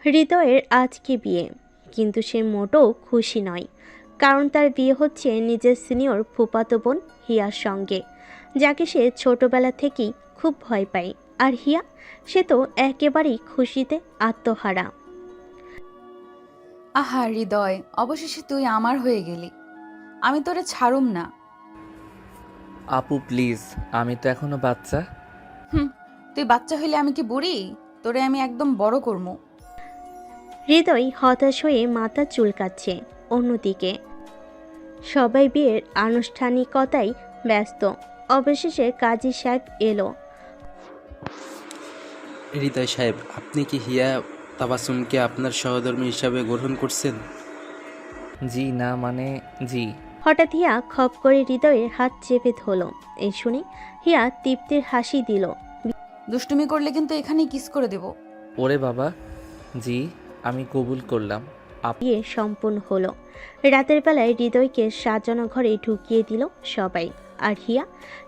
হৃদয়ের আজকে বিয়ে, কিন্তু সে মোটেও খুশি নয়। কারণ তার বিয়ে হচ্ছে নিজের সিনিয়র ফুফাতো বোন হিয়ার সঙ্গে, যাকে সে ছোটবেলা থেকেই খুব ভয় পায়। আর হিয়া, সে তো একেবারেই খুশিতে আত্মহারা। আহা হৃদয়, অবশেষে তুই আমার হয়ে গেলি। আমি তোরে ছাড়ুম না। আপু প্লিজ, আমি তো এখনো বাচ্চা। হুম, তুই বাচ্চা হইলে আমি কি বুড়ি? তোরে আমি একদম বড় করমু। হৃদয় হতাশ হয়ে মাথা চুলকাচ্ছে। অন্যদিকে সবাই বিয়ের আনুষ্ঠানিকতায় ব্যস্ত। অবশেষে কাজী সাহেব এলো। হৃদয় সাহেব, আপনি কি হিয়া তাবাসসুমকে আপনার সহধর্মী হিসাবে গ্রহণ করছেন? জি না মানে জি। হঠাৎ হিয়া খপ করে হৃদয়ের হাত চেপে ধরল। এই শুনে হিয়া তৃপ্তির হাসি দিল। দুষ্টুমি করলে কিন্তু এখানেই কিস করে দেব। ওরে বাবা, জি, আমি কবুল করলাম। বিয়ে সম্পূর্ণ হলো। রাতের বেলায় হৃদয়কে সাজানো ঘরে ঢুকিয়ে দিল সবাই। আর হিয়া,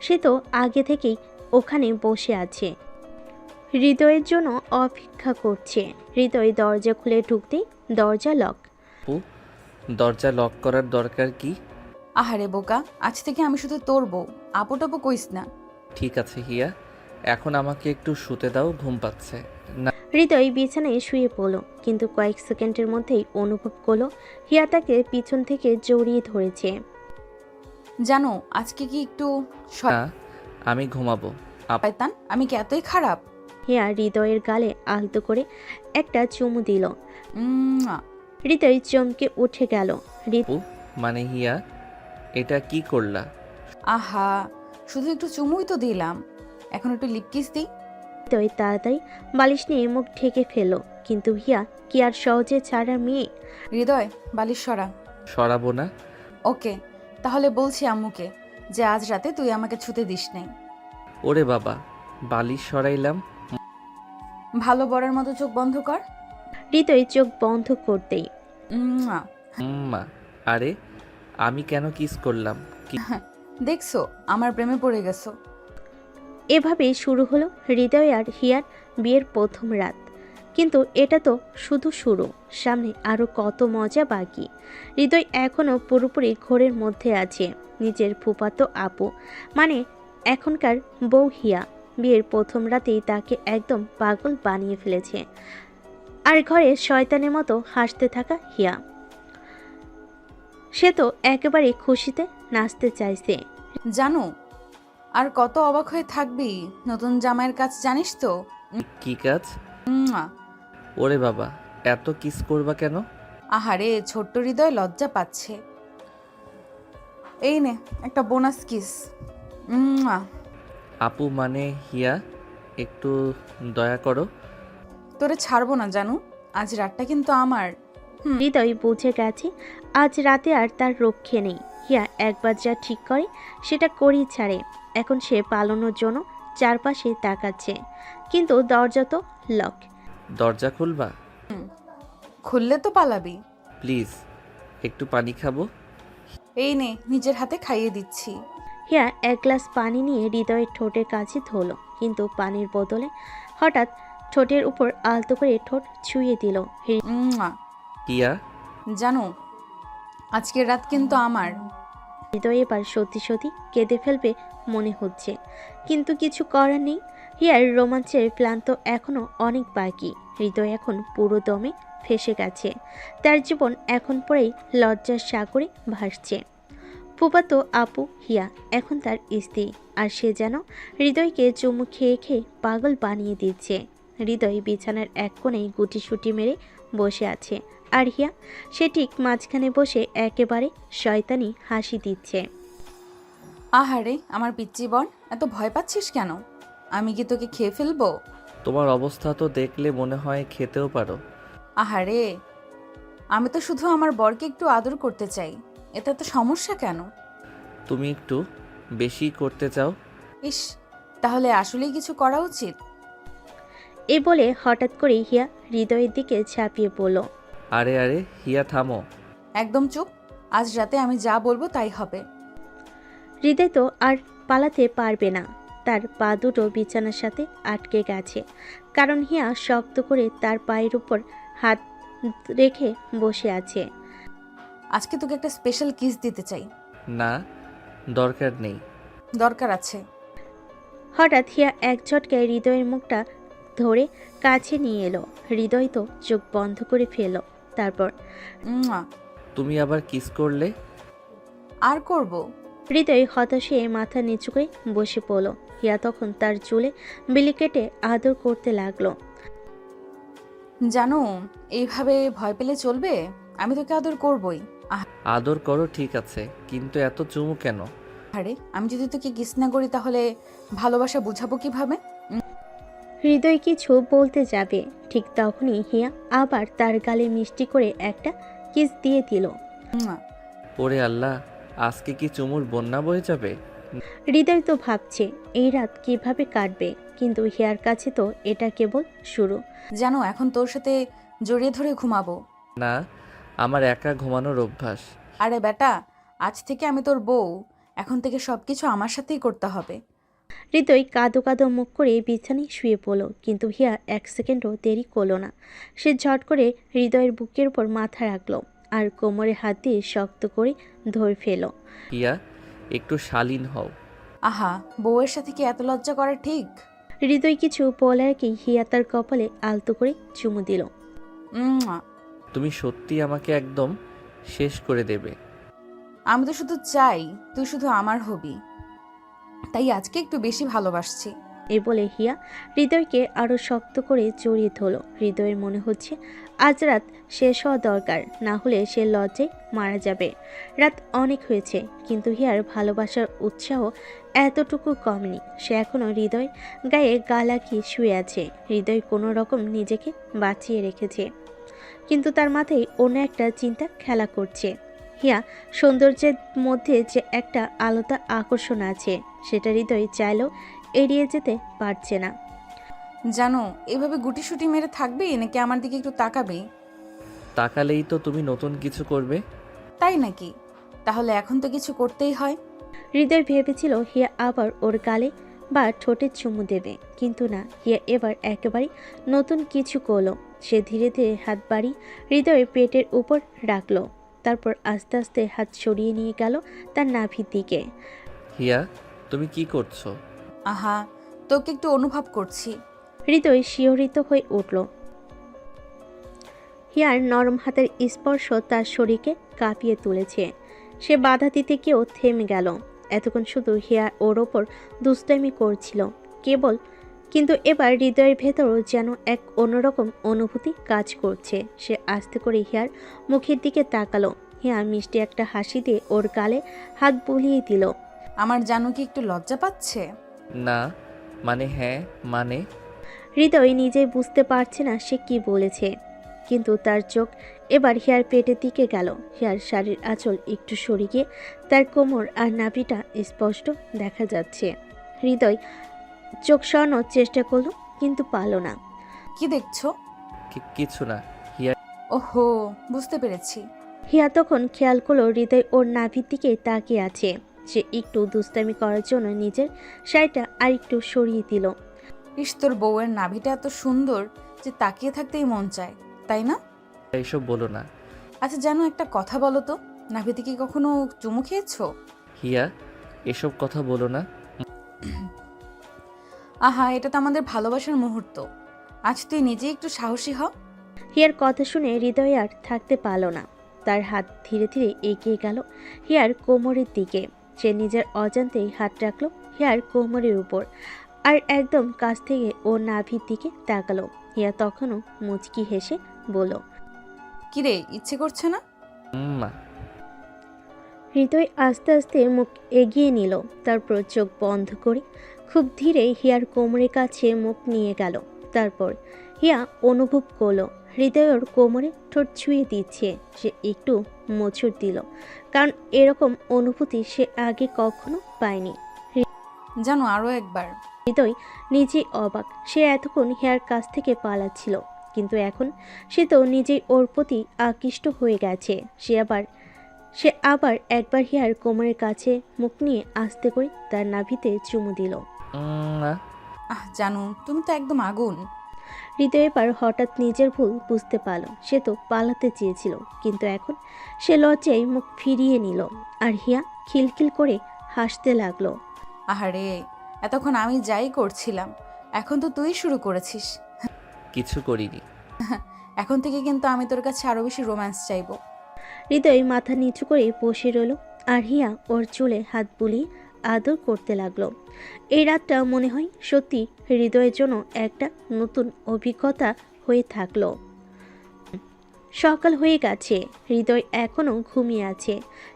সে তো আগে থেকেই ওখানে বসে আছে, হৃদয়ের জন্য অপেক্ষা করছে। হৃদয় দরজা খুলে ঢুকতেই দরজা লক। আপু, দরজা লক করার দরকার কি? আহারে বোকা, আজ থেকে আমি শুধু তোর বউ। আপু টাপু কইস না। ঠিক আছে হিয়া, এখন আমাকে একটু শুতে দাও, ঘুম পাচ্ছে। না, হৃদয় বিছানায় শুয়ে পড়ল, কিন্তু কয়েক সেকেন্ডের মধ্যেই অনুভব করলো হিয়া তাকে পিছন থেকে জড়িয়ে ধরেছে। জানো আজকে কি একটু না, আমি ঘুমাবো। শয়তান, আমি কি এতই খারাপ? হিয়া হৃদয়ের গালে আলতো করে একটা চুমু দিল। উম্মুয়া। হৃদয় চমকে উঠে গেল। আপু মানে হিয়া, এটা কি করলা? আহা, শুধু একটু চুমুই তো দিলাম, এখন একটু লিপ কিস দিই। হৃদয় তাড়াতাড়ি বালিশ নিয়ে মুখ ঢেকে ফেলল, কিন্তু হিয়া কি আর সহজে ছাড়ার মেয়ে? হৃদয়, বালিশ সরা। সরাবো না। ওকে, তাহলে বলছি আম্মুকে যে আজ রাতে তুই আমাকে ছুতে দিস নাই। ওরে বাবা, বালিশ সরাইলাম। ভালো বরের মতো চোখ বন্ধ কর। হৃদয় চোখ বন্ধ করতেই উম্মুয়া। মা, আরে আমি কেন কিস করলাম? কি দেখছো, আমার প্রেমে পড়ে গেছো। এভাবেই শুরু হলো হৃদয় আর হিয়ার বিয়ের প্রথম রাত। কিন্তু এটা তো শুধু শুরু, সামনে আরো কত মজা বাকি। হৃদয় এখনো পুরোপুরি ঘোরের মধ্যে আছে। নিজের ফুফাতো আপু মানে এখনকার বউ হিয়া বিয়ের প্রথম রাতেই তাকে একদম পাগল বানিয়ে ফেলেছে। আর ঘরে শয়তানের মতো হাসতে থাকা হিয়া, সে তো একেবারে খুশিতে নাচতে চাইছে। জানো, আর কত অবাক হয়ে থাকবি, নতুন জামাইয়ের কাজ জানিস তো? কি কাজ? উম্মুয়া। ওরে বাবা, এত কিস করবা কেন? আহারে, ছোট্ট হৃদয় লজ্জা পাচ্ছে। এই নে একটা বোনাস কিস। উম্মুয়া। আপু মানে হিয়া, একটু দয়া করো। তোরে ছাড়বো না জানু, আজ রাতটা কিন্তু আমার। হৃদয় বুঝে গেছে আজ রাতে আর তার রক্ষে নেই। হিয়া একবার যা ঠিক করে সেটা করেই ছাড়ে। এখন সে পালানোর জন্য চারপাশে তাকাচ্ছে, কিন্তু দরজা তো লক। দরজা খুলবা? খুললে তো পালাবি। প্লিজ, একটু পানি খাবো। এই নে, নিজের হাতে খাইয়ে দিচ্ছি। হিয়া এক গ্লাস পানি নিয়ে হৃদয়ের ঠোঁটের কাছে ধরল, কিন্তু পানির বদলে হঠাৎ ঠোঁটের উপর আলতো করে ঠোঁট ছুঁয়ে দিল। উম্মুয়া। হিয়া, জানো, আজকের রাত কিন্তু আমার। হৃদয় এবার সত্যি সত্যি কেঁদে ফেলবে মনে হচ্ছে, কিন্তু কিছু করার নেই। হিয়ার রোমাঞ্চের প্ল্যান তো এখনো অনেক বাকি। হৃদয় এখন পুরো দমে ফেসে গেছে। তার জীবন এখন পরেই লজ্জার সাগরে ভাসছে। ফুফাতো আপু হিয়া এখন তার স্ত্রী, আর সে যেন হৃদয়কে চুমু খেয়ে খেয়ে পাগল বানিয়ে দিচ্ছে। হৃদয় বিছানার এক কোণেই গুটিসুটি মেরে বসে আছে, আর হিয়া, সে ঠিক মাঝখানে বসে একেবারে শয়তানি হাসি দিচ্ছে। আহারে আমার পিচ্চি বর, এত ভয় পাচ্ছিস কেন? আমি কি তোকে খেয়ে ফেলবো? তোমার অবস্থা তো দেখলে মনে হয় খেতেও পারো। আহারে, আমি তো শুধু আমার বরকে একটু আদর করতে চাই, এতে তো সমস্যা কেন? তুমি একটু বেশি করতে চাও। ইস, তাহলে আসলেই কিছু করা উচিত। এ বলে হঠাৎ করে হিয়া হৃদয়ের দিকে ঝাঁপিয়ে পড়ল। আরে আরে হিয়া থামো। একদম চুপ, আজ রাতে আমি যা বলবো তাই হবে। হৃদয় তো আর পালাতে পারবে না। তার পা দুটো বিছানার সাথে আটকে গেছে, কারণ হিয়া শক্ত করে তার পায়ের উপর হাত রেখে বসে আছে। আজকে তোকে একটা স্পেশাল কিস দিতে চাই। না, দরকার নেই। দরকার আছে। হঠাৎ হিয়া এক ঝটকায় হৃদয়ের মুখটা ধরে কাছে নিয়ে এলো। হৃদয় তো চোখ বন্ধ করে ফেলল। তারপর উম্মা। তুমি আবার কিস করলে? আর করব? হৃদয় হতাশ হয়ে মাথা নিচু করে বসে পড়ল। হিয়া তখন তার চুলে বিলি কেটে আদর করতে লাগলো। জানো, এইভাবে ভয় পেলে চলবে? আমি তোকে আদর করবই। আদর করো ঠিক আছে, কিন্তু এত চুমু কেন? আরে আমি যদি তোকে কিস না করি তাহলে ভালোবাসা বুঝাবো কিভাবে? হৃদয় কিছু বলতে যাবে, ঠিক তখনই হিয়া আবার তার গালে মিষ্টি করে একটা কিস দিয়ে দিল। উম্মা। ওরে আল্লাহ, আজকে কি চুমুর বন্যা বয়ে যাবে? হৃদয় তো ভাবছে এই রাত কিভাবে কাটবে, কিন্তু হিয়ার কাছে তো এটা কেবল শুরু। জানো, এখন তোর সাথে জড়িয়ে ধরে ঘুমাবো। না, আমার একা ঘুমানোর অভ্যাস। আরে বেটা, আজ থেকে আমি তোর বউ। এখন থেকে সবকিছু আমার সাথেই করতে হবে। হৃদয় কাঁদো কাঁদো মুখ করে বিছানায় শুয়ে পড়ল, কিন্তু হিয়া এক সেকেন্ডও দেরি করলো না। সে ঝট করে হৃদয়ের বুকের উপর মাথা রাখলো আর কোমরে হাত দিয়ে শক্ত করে ধরে ফেলো। হিয়া, একটু শালীন হও। আহা, বউয়ের সাথে কি এত লজ্জা করা ঠিক? হৃদয় কিছু বলার আগেই হিয়া তার কপালে আলতো করে চুমু দিল। উম্মা। তুমি সত্যি আমাকে একদম শেষ করে দেবে। আমি তো শুধু চাই তুই শুধু আমার হবি, তাই আজকে একটু বেশি ভালোবাসছি। এই বলে হিয়া হৃদয়কে আরো শক্ত করে জড়িয়ে ধরল। হৃদয়ের মনে হচ্ছে আজ রাত শেষ হওয়া দরকার, না হলে সে লজ্জায় মারা যাবে। রাত অনেক হয়েছে, কিন্তু হিয়ার ভালোবাসার উৎসাহ এতটুকু কমেনি। সে এখনো হৃদয় গায়ে গা লাগিয়ে শুয়ে আছে। হৃদয় কোনো রকম নিজেকে বাঁচিয়ে রেখেছে, কিন্তু তার মাথায় অন্য একটা চিন্তা খেলা করছে। হিয়া সৌন্দর্যের মধ্যে যে একটা আলাদা আকর্ষণ আছে, সেটা হৃদয় চাইলেও এড়িয়ে যেতে পারছে না। জানো, এভাবে গুটিসুটি মেরে থাকবি নাকি আমার দিকে একটু তাকাবি? তাকালেই তো তুমি নতুন কিছু করবে। তাই নাকি? তাহলে এখন তো কিছু করতেই হয়। হৃদয় ভেবেছিল হিয়া আবার ওর গালে বা ঠোঁটে চুমু দেবে, কিন্তু না, হিয়া এবার একেবারে নতুন কিছু করলো। সে ধীরে ধীরে হাত বাড়িয়ে হৃদয়ের পেটের উপর রাখলো, তারপর আস্তে আস্তে হাত সরিয়ে নিয়ে গেল তার নাভির দিকে। হিয়া, তুমি কি করছো? আহা, তোকে একটু অনুভব করছি। হৃদয় শিহরিত হয়ে উঠল। হিয়ার নরম হাতের স্পর্শ তার শরীরকে কাঁপিয়ে তুলেছে। সে বাধা দিতে গিয়েও থেমে গেল। এতক্ষণ শুধু হিয়া ওর ওপর দুষ্টামি করছিল কেবল, কিন্তু এবার হৃদয়ের ভেতরও যেন এক অন্যরকম অনুভূতি কাজ করছে। সে আস্তে করে হিয়ার মুখের দিকে তাকালো। হিয়া মিষ্টি একটা হাসি দিয়ে ওর গালে হাত বুলিয়ে দিল। আমার জানো কি একটু লজ্জা পাচ্ছে? না, মানে হ্যাঁ, মানে। হৃদয় নিজেই বুঝতে পারছে না সে কি বলেছে, কিন্তু তার চোখ এবার হিয়ার পেটের দিকে গেল। হিয়ার শাড়ির আঁচল একটু সরে গিয়ে তার কোমর আর নাভিটা স্পষ্ট দেখা যাচ্ছে। হৃদয় চোখ সরানোর চেষ্টা করলো, কিন্তু পারল না। কি দেখছো? কিছু না। হিয়া, ওহো, বুঝতে পেরেছি। হিয়া তখন খেয়াল করলো হৃদয় ওর নাভির দিকে তাকিয়ে আছে। সে একটু দুষ্টামি করার জন্য নিজের শাড়িটা আর একটু সরিয়ে দিল। ইস, তোর বউয়ের নাভিটা এত সুন্দর যে তাকিয়ে থাকতেই মন চায়, তাই না? এইসব বলো না। আচ্ছা জানো, একটা কথা বলো তো, নাভিতে কি কখনো চুমু খেয়েছো? হিয়া, এসব কথা বলো না। আহা, এটা তো আমাদের ভালোবাসার মুহূর্ত। আজ তুই নিজেই একটু সাহসী হ। হিয়ার কথা শুনে হৃদয় আর থাকতে পারল না। তার হাত ধীরে ধীরে এগিয়ে গেল হিয়ার কোমরের দিকে। সে নিজের অজান্তেই হাত রাখলো হিয়ার কোমরের উপর আর একদম কাছ থেকে ওর নাভির দিকে তাকালো। হিয়া তখনও মুচকি হেসে বলল, কিরে, ইচ্ছে করছে না? মা, হৃদয় আস্তে আস্তে মুখ এগিয়ে নিল, তারপর চোখ বন্ধ করে খুব ধীরে হিয়ার কোমরের কাছে মুখ নিয়ে গেল। তারপর হিয়া অনুভব করলো হৃদয় ওর কোমরে ঠোঁট ছুঁয়ে দিচ্ছে। সে একটু মোচড় দিল, কারণ এরকম অনুভূতি সে আগে কখনো পায়নি। জানো, আরো একবার। হৃদয় নিজেই অবাক। সে এতক্ষণ হিয়ার কাছ থেকে পালাচ্ছিল, কিন্তু এখন সে তো নিজেই ওর প্রতি আকৃষ্ট হয়ে গেছে। সে আবার একবার হিয়ার কোমরের কাছে মুখ নিয়ে আস্তে করে তার নাভিতে চুমু দিল। না। আহ জানো, তুমি তো একদম আগুন। হৃদয় এবার হঠাৎ নিজের ভুল বুঝতে পারল। সে তো পালাতে চেয়েছিল, কিন্তু এখন সে লজ্জায় মুখ ফিরিয়ে নিল। আর হিয়া খিলখিল করে হাসতে লাগলো। আহারে, এতক্ষণ আমি যাই করছিলাম, এখন তো তুই শুরু করেছিস। কিছু করিনি। এখন থেকে কিন্তু আমি তোর কাছে আরো বেশি রোম্যান্স চাইবো। হৃদয় মাথা নিচু করে বসে রইল, আর হিয়া ওর চুলে হাত বুলিয়ে আদর করতে লাগলো। এই রাতটা মনে হয় সত্যি হৃদয়ের জন্য একটা নতুন অভিজ্ঞতা হয়ে থাকলো। সকাল হয়ে গেছে, হৃদয় এখনো ঘুমিয়ে আছে,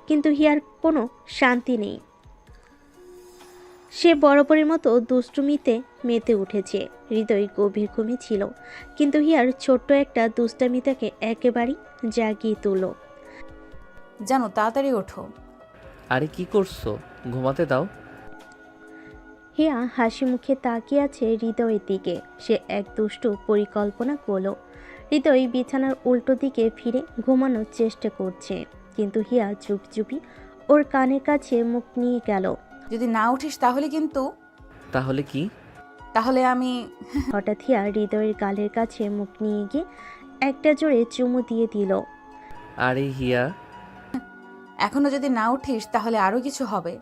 কিন্তু হিয়ার কোনো শান্তি নেই। সে বরাবরের মতো দুষ্টুমিতে মেতে উঠেছে। হৃদয় গভীর ঘুমে ছিল, কিন্তু হিয়ার ছোট্ট একটা দুষ্টামি তাকে একেবারেই জাগিয়ে তুলল। জানো, তাড়াতাড়ি ওঠো। আরে কি করছো? ঘুমাতে দাও। হিয়া হাসি মুখে তাকিয়ে আছে হৃদয়ের দিকে। সে এক দুষ্টু পরিকল্পনা করল। হৃদয় বিছানার উল্টো দিকে ফিরে ঘুমানোর চেষ্টা করছে, কিন্তু হিয়া চুপি চুপি ওর কানের কাছে মুখ নিয়ে গেল। যদি না উঠিস তাহলে কিন্তু তাহলে কি? তাহলে আমি হঠাৎ হিয়া হৃদয়ের গালের কাছে মুখ নিয়ে গিয়ে একটা জোরে চুমু দিয়ে দিল। আরে হিয়া, এখনো যদি না উঠিস তাহলে আরো কিছু হবে।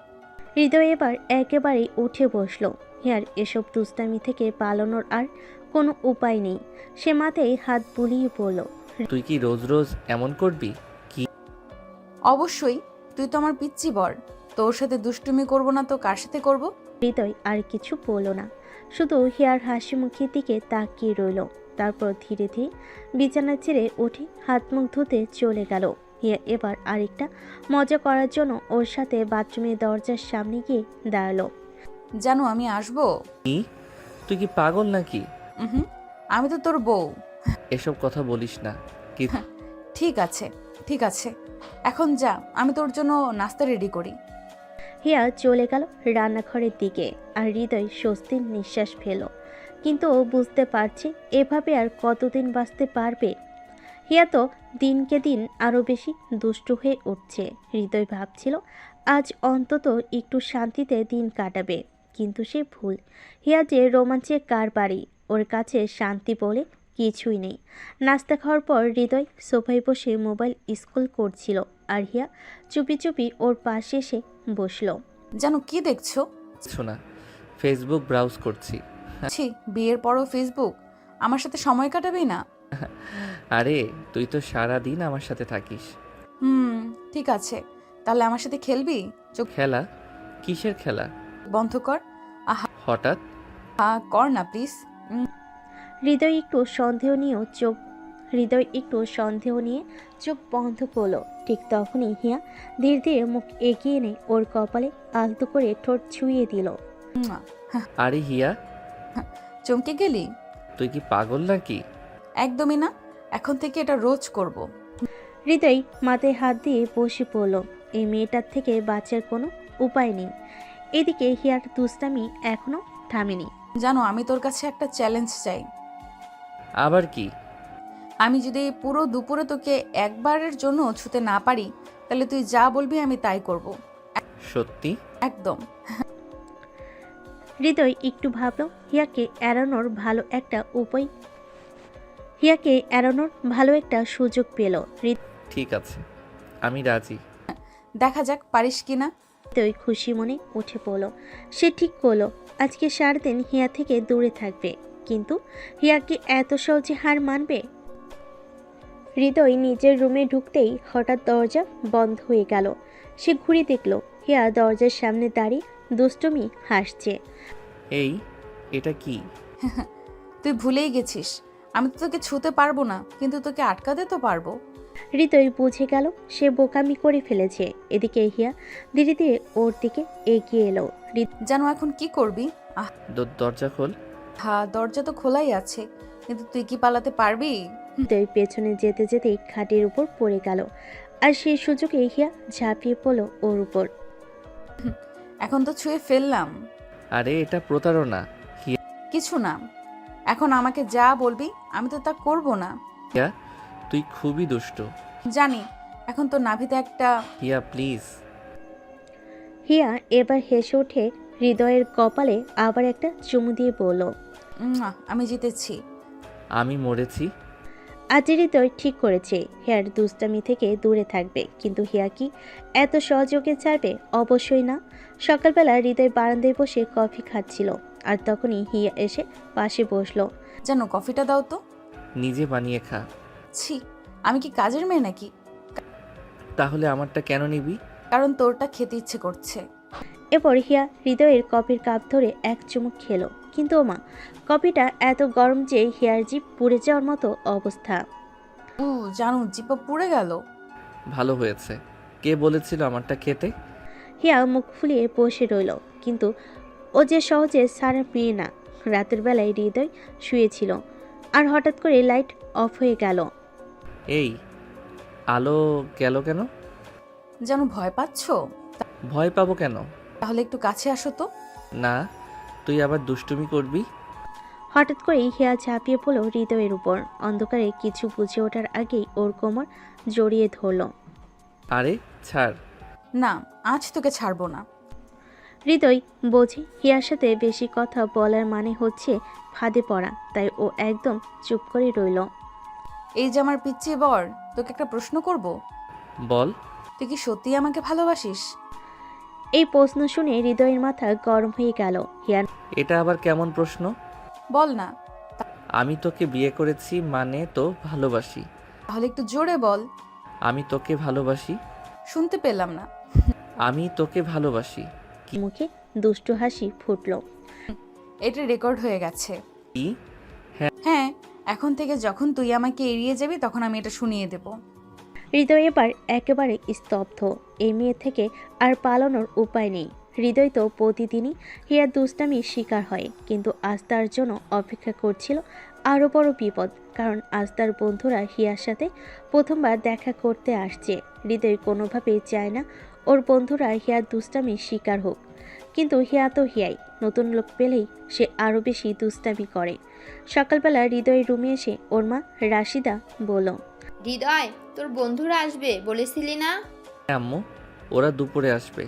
হৃদয় এবার একেবারেই উঠে বসলো। হিয়ার এসব দুষ্টামি থেকে পালানোর আর কোনো উপায় নেই। সে মাথায় হাত বুলিয়ে পড়ল। তুই কি রোজ রোজ এমন করবি? অবশ্যই, তুই তো আমার পিচ্চি বর। তোর সাথে দুষ্টুমি করব না তো কার সাথে করব? হৃদয় আর কিছু বলল না, শুধু হিয়ার হাসি মুখের দিকে তাকিয়ে রইল। তারপর ধীরে ধীরে বিছানা ছেড়ে উঠে হাত মুখ ধুতে চলে গেল। হিয়া এবার আরেকটা মজা করার জন্য ওর সাথে বাথরুমের দরজার সামনে গিয়ে দাঁড়ালো। জানো আমি আসবো? কি? তুই কি পাগল নাকি? হুম, আমি তো তোর বউ। এসব কথা বলিস না। কি? ঠিক আছে, ঠিক আছে, এখন যা, আমি তোর জন্য নাস্তা রেডি করি। হিয়া চলে গেল রান্নাঘরের দিকে, আর হৃদয় স্বস্তির নিঃশ্বাস ফেল। কিন্তু ও বুঝতে পারছে এভাবে আর কতদিন বাঁচতে পারবে। হিয়া তো দিনকে দিন আরও বেশি দুষ্টু হয়ে উঠছে। হৃদয় ভাবছিল আজ অন্তত একটু শান্তিতে দিন কাটাবে, কিন্তু সে ভুল। হিয়া যে রোমাঞ্চের কারবারি, ওর কাছে শান্তি বলে কিছুই নেই। নাস্তা খাওয়ার পর হৃদয় সোফায় বসে মোবাইল স্ক্রল করছিল, আর হিয়া চুপি চুপি ওর পাশে এসে বসলো। জানো কি দেখছো? কিছু না, ফেসবুক ব্রাউজ করছি। ছি, বিয়ের পরও ফেসবুক? আমার সাথে সময় কাটাবি না? আরে তুই তো সারা দিন আমার সাথে থাকিস। ঠিক আছে, তাহলে আমার সাথে খেলবি? চোখ খেলা? কিসের খেলা? বন্ধ কর। হঠাৎ? হ্যাঁ কর না প্লিজ। হৃদয় একটু সন্দেহ নিয়ে চোখ বন্ধ করলো। ঠিক তখনই হিয়া ধীরে ধীরে মুখ এগিয়ে এনে ওর কপালে আলতো করে ঠোঁট ছুঁয়ে দিল। আরে হিয়া, চমকে গেলি? তুই কি পাগল নাকি? একদমই না, এখন থেকে এটা রোজ করব। হৃদয় মাথায় হাত দিয়ে বসে পড়ল। এই মেয়েটার থেকে বাঁচার কোনো উপায় নেই। এদিকে হিয়ার দুষ্টামি এখনো থামেনি। জানো, আমি তোর কাছে একটা চ্যালেঞ্জ চাই। আবার কি? আমি যদি পুরো দুপুরে তোকে একবারের জন্য ছুতে না পারি, তাহলে তুই যা বলবি আমি তাই করব। সত্যি? একদম। হৃদয় একটু ভাবল হিয়াকে এড়ানোর ভালো একটা সুযোগ পেল। ঠিক আছে, আমি রাজি। দেখা যাক পারিস কিনা। হৃদয় খুশি মনে উঠে পড়ল। সে ঠিক করলো আজকে সারাদিন হিয়া থেকে দূরে থাকবে, কিন্তু হিয়া কি এত সহজে হার মানবে? হৃদয় নিজের রুমে ঢুকতেই হঠাৎ দরজা বন্ধ হয়ে গেল। সে ঘুরে দেখল হিয়া দরজার সামনে দাঁড়িয়ে দুষ্টুমি হাসছে। এটা কি? তুই ভুলেই গেছিস, আমি তো তোকে ছুতে পারবো না, কিন্তু তোকে আটকাতে তো পারবো। হৃদয় বুঝে গেল সে বোকামি করে ফেলেছে। এদিকে হিয়া ধীরে ধীরে ওর দিকে এগিয়ে এলো। জানো এখন কি করবি? দরজা খোল। হ্যাঁ, দরজা তো খোলাই আছে, কিন্তু তুই কি পালাতে পারবি? হৃদয় পেছনে যেতে যেতেই খাটের উপর পড়ে গেল, আর সেই সুযোগে হিয়া ঝাঁপিয়ে পড়ল ওর উপর। এখন তো ছুঁয়ে ফেললাম। আরে এটা প্রতারণা। কিছু না, এখন আমাকে যা বলবি আমি তো তা করব না। হিয়া, তুই খুবই দুষ্ট। জানি, এখন তো নাভিতে একটা হিয়া প্লিজ। হিয়া এবার হেসে উঠে হৃদয়ের কপালে আবার একটা চুমু দিয়ে বলল, আমি জিতেছি। আমি মরেছি। আজ হৃদয় ঠিক করেছে হিয়ার দুষ্টামি থেকে দূরে থাকবে, কিন্তু হিয়া কি এত সহযোগে ছাড়বে? অবশ্যই না। সকালবেলা হৃদয় বারান্দায় বসে কফি খাচ্ছিল, আর তখনই হিয়া এসে পাশে বসলো। জানো কফিটা দাও তো। নিজে বানিয়ে খা। ছি, আমি কি কাজের মেয়ে নাকি? তাহলে আমারটা কেন নিবি? কারণ তোরটা খেতে ইচ্ছে করছে। এরপর হিয়া হৃদয়ের কফির কাপ ধরে এক চুমুক খেলো, কিন্তু ওমা, কফিটা এত গরম যে হিয়ার জিভ পুড়ে যাওয়ার মতো অবস্থা। ও জানো, জিপা পুড়ে গেল। ভালো হয়েছে। কে বলেছিল আমারটা খেতে? হিয়া মুখ ফুলিয়ে বসে রইল, কিন্তু ও যে সহজে সারা মেয়ে না। রাতের বেলায় হৃদয় শুয়েছিল, আর হঠাৎ করে লাইট অফ হয়ে গেল। এই আলো গেল কেন? জানো ভয় পাচ্ছো? ভয় পাবো কেন? তাহলে একটু কাছে আসো তো। না, তুই আবার দুষ্টুমি করবি। হঠাৎ করেই হিয়া ঝাঁপিয়ে পড়ল হৃদয়ের উপর। অন্ধকারে কিছু বুঝে ওঠার আগেই ওর কোমর জড়িয়ে ধরল। আরে ছাড়। না, আজ তোকে ছাড়বো না। হৃদয় বোঝে হিয়ার সাথে বেশি কথা বলার মানে হচ্ছে ফাঁদে পড়া, তাই ও একদম চুপ করে রইল। এই যে আমার পিচ্চি বর, তোকে একটা প্রশ্ন করব। বল। তুই কি সত্যি আমাকে ভালোবাসিস? এই প্রশ্ন শুনে হৃদয়ের মাথা গরম হয়ে গেল। হিয়া এটা আবার কেমন প্রশ্ন? বল না। আমি তোকে বিয়ে করেছি মানে তো ভালোবাসি। তাহলে একটু জোরে বল। আমি তোকে ভালোবাসি। শুনতে পেলাম না। আমি তোকে ভালোবাসি। মুখে দুষ্টু হাসি ফুটল। এটা রেকর্ড হয়ে গেছে। কি? হ্যাঁ, এখন থেকে যখন তুই আমাকে এড়িয়ে যাবি তখন আমি এটা শুনিয়ে দেব। হৃদয় এবার একেবারে স্তব্ধ। এই মেয়ে থেকে আর পালানোর উপায় নেই। হৃদয় তো প্রতিদিনই হিয়ার দুষ্টামির শিকার হয়, কিন্তু আজ তার জন্য অপেক্ষা করছিল আরও বড় বিপদ। কারণ আজ তার বন্ধুরা হিয়ার সাথে প্রথমবার দেখা করতে আসছে। হৃদয় কোনোভাবেই চায় না ওর বন্ধুরা হিয়ার দুষ্টামির শিকার হোক, কিন্তু হিয়া তো হিয়াই। নতুন লোক পেলেই সে আরও বেশি দুষ্টামি করে। সকালবেলা হৃদয়ের রুমে এসে ওর মা রাশিদা বলল, হৃদয়, তোর বন্ধুরা আসবে বলেছিলি না? হ্যাঁ আম্মু, ওরা দুপুরে আসবে।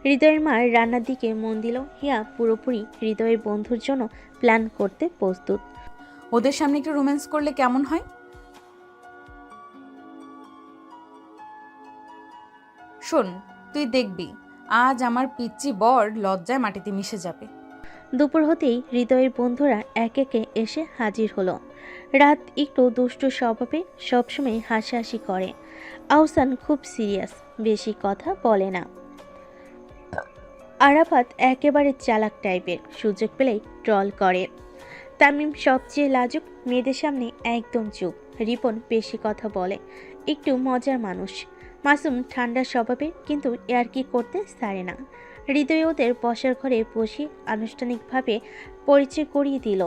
হৃদয়ের মা রান্নার দিকে মন দিল। হিয়া পুরোপুরি হৃদয়ের বন্ধুর জন্য প্ল্যান করতে প্রস্তুত। ওদের সামনে একটু রোম্যান্স করলে কেমন হয়? শোন, তুই দেখবি আজ আমার পিচ্চি বর লজ্জায় মাটিতে মিশে যাবে। দুপুর হতেই হৃদয়ের বন্ধুরা এক একে এসে হাজির হলো। রাত একটু দুষ্টু স্বভাবে, সবসময় হাসাহাসি করে। আহসান খুব সিরিয়াস, বেশি কথা বলে না। আরাফাত একেবারে চালাক টাইপের, সুযোগ পেলেই ট্রল করে। তামিম সবচেয়ে লাজুক, মেয়েদের সামনে একদম চুপ। রিপন বেশি কথা বলে, একটু মজার মানুষ। মাসুম ঠান্ডা স্বভাবে, কিন্তু ইয়ার্কি করতে ছাড়ে না। হৃদয় ওদের বসার ঘরে বসে আনুষ্ঠানিকভাবে পরিচয় করিয়ে দিল।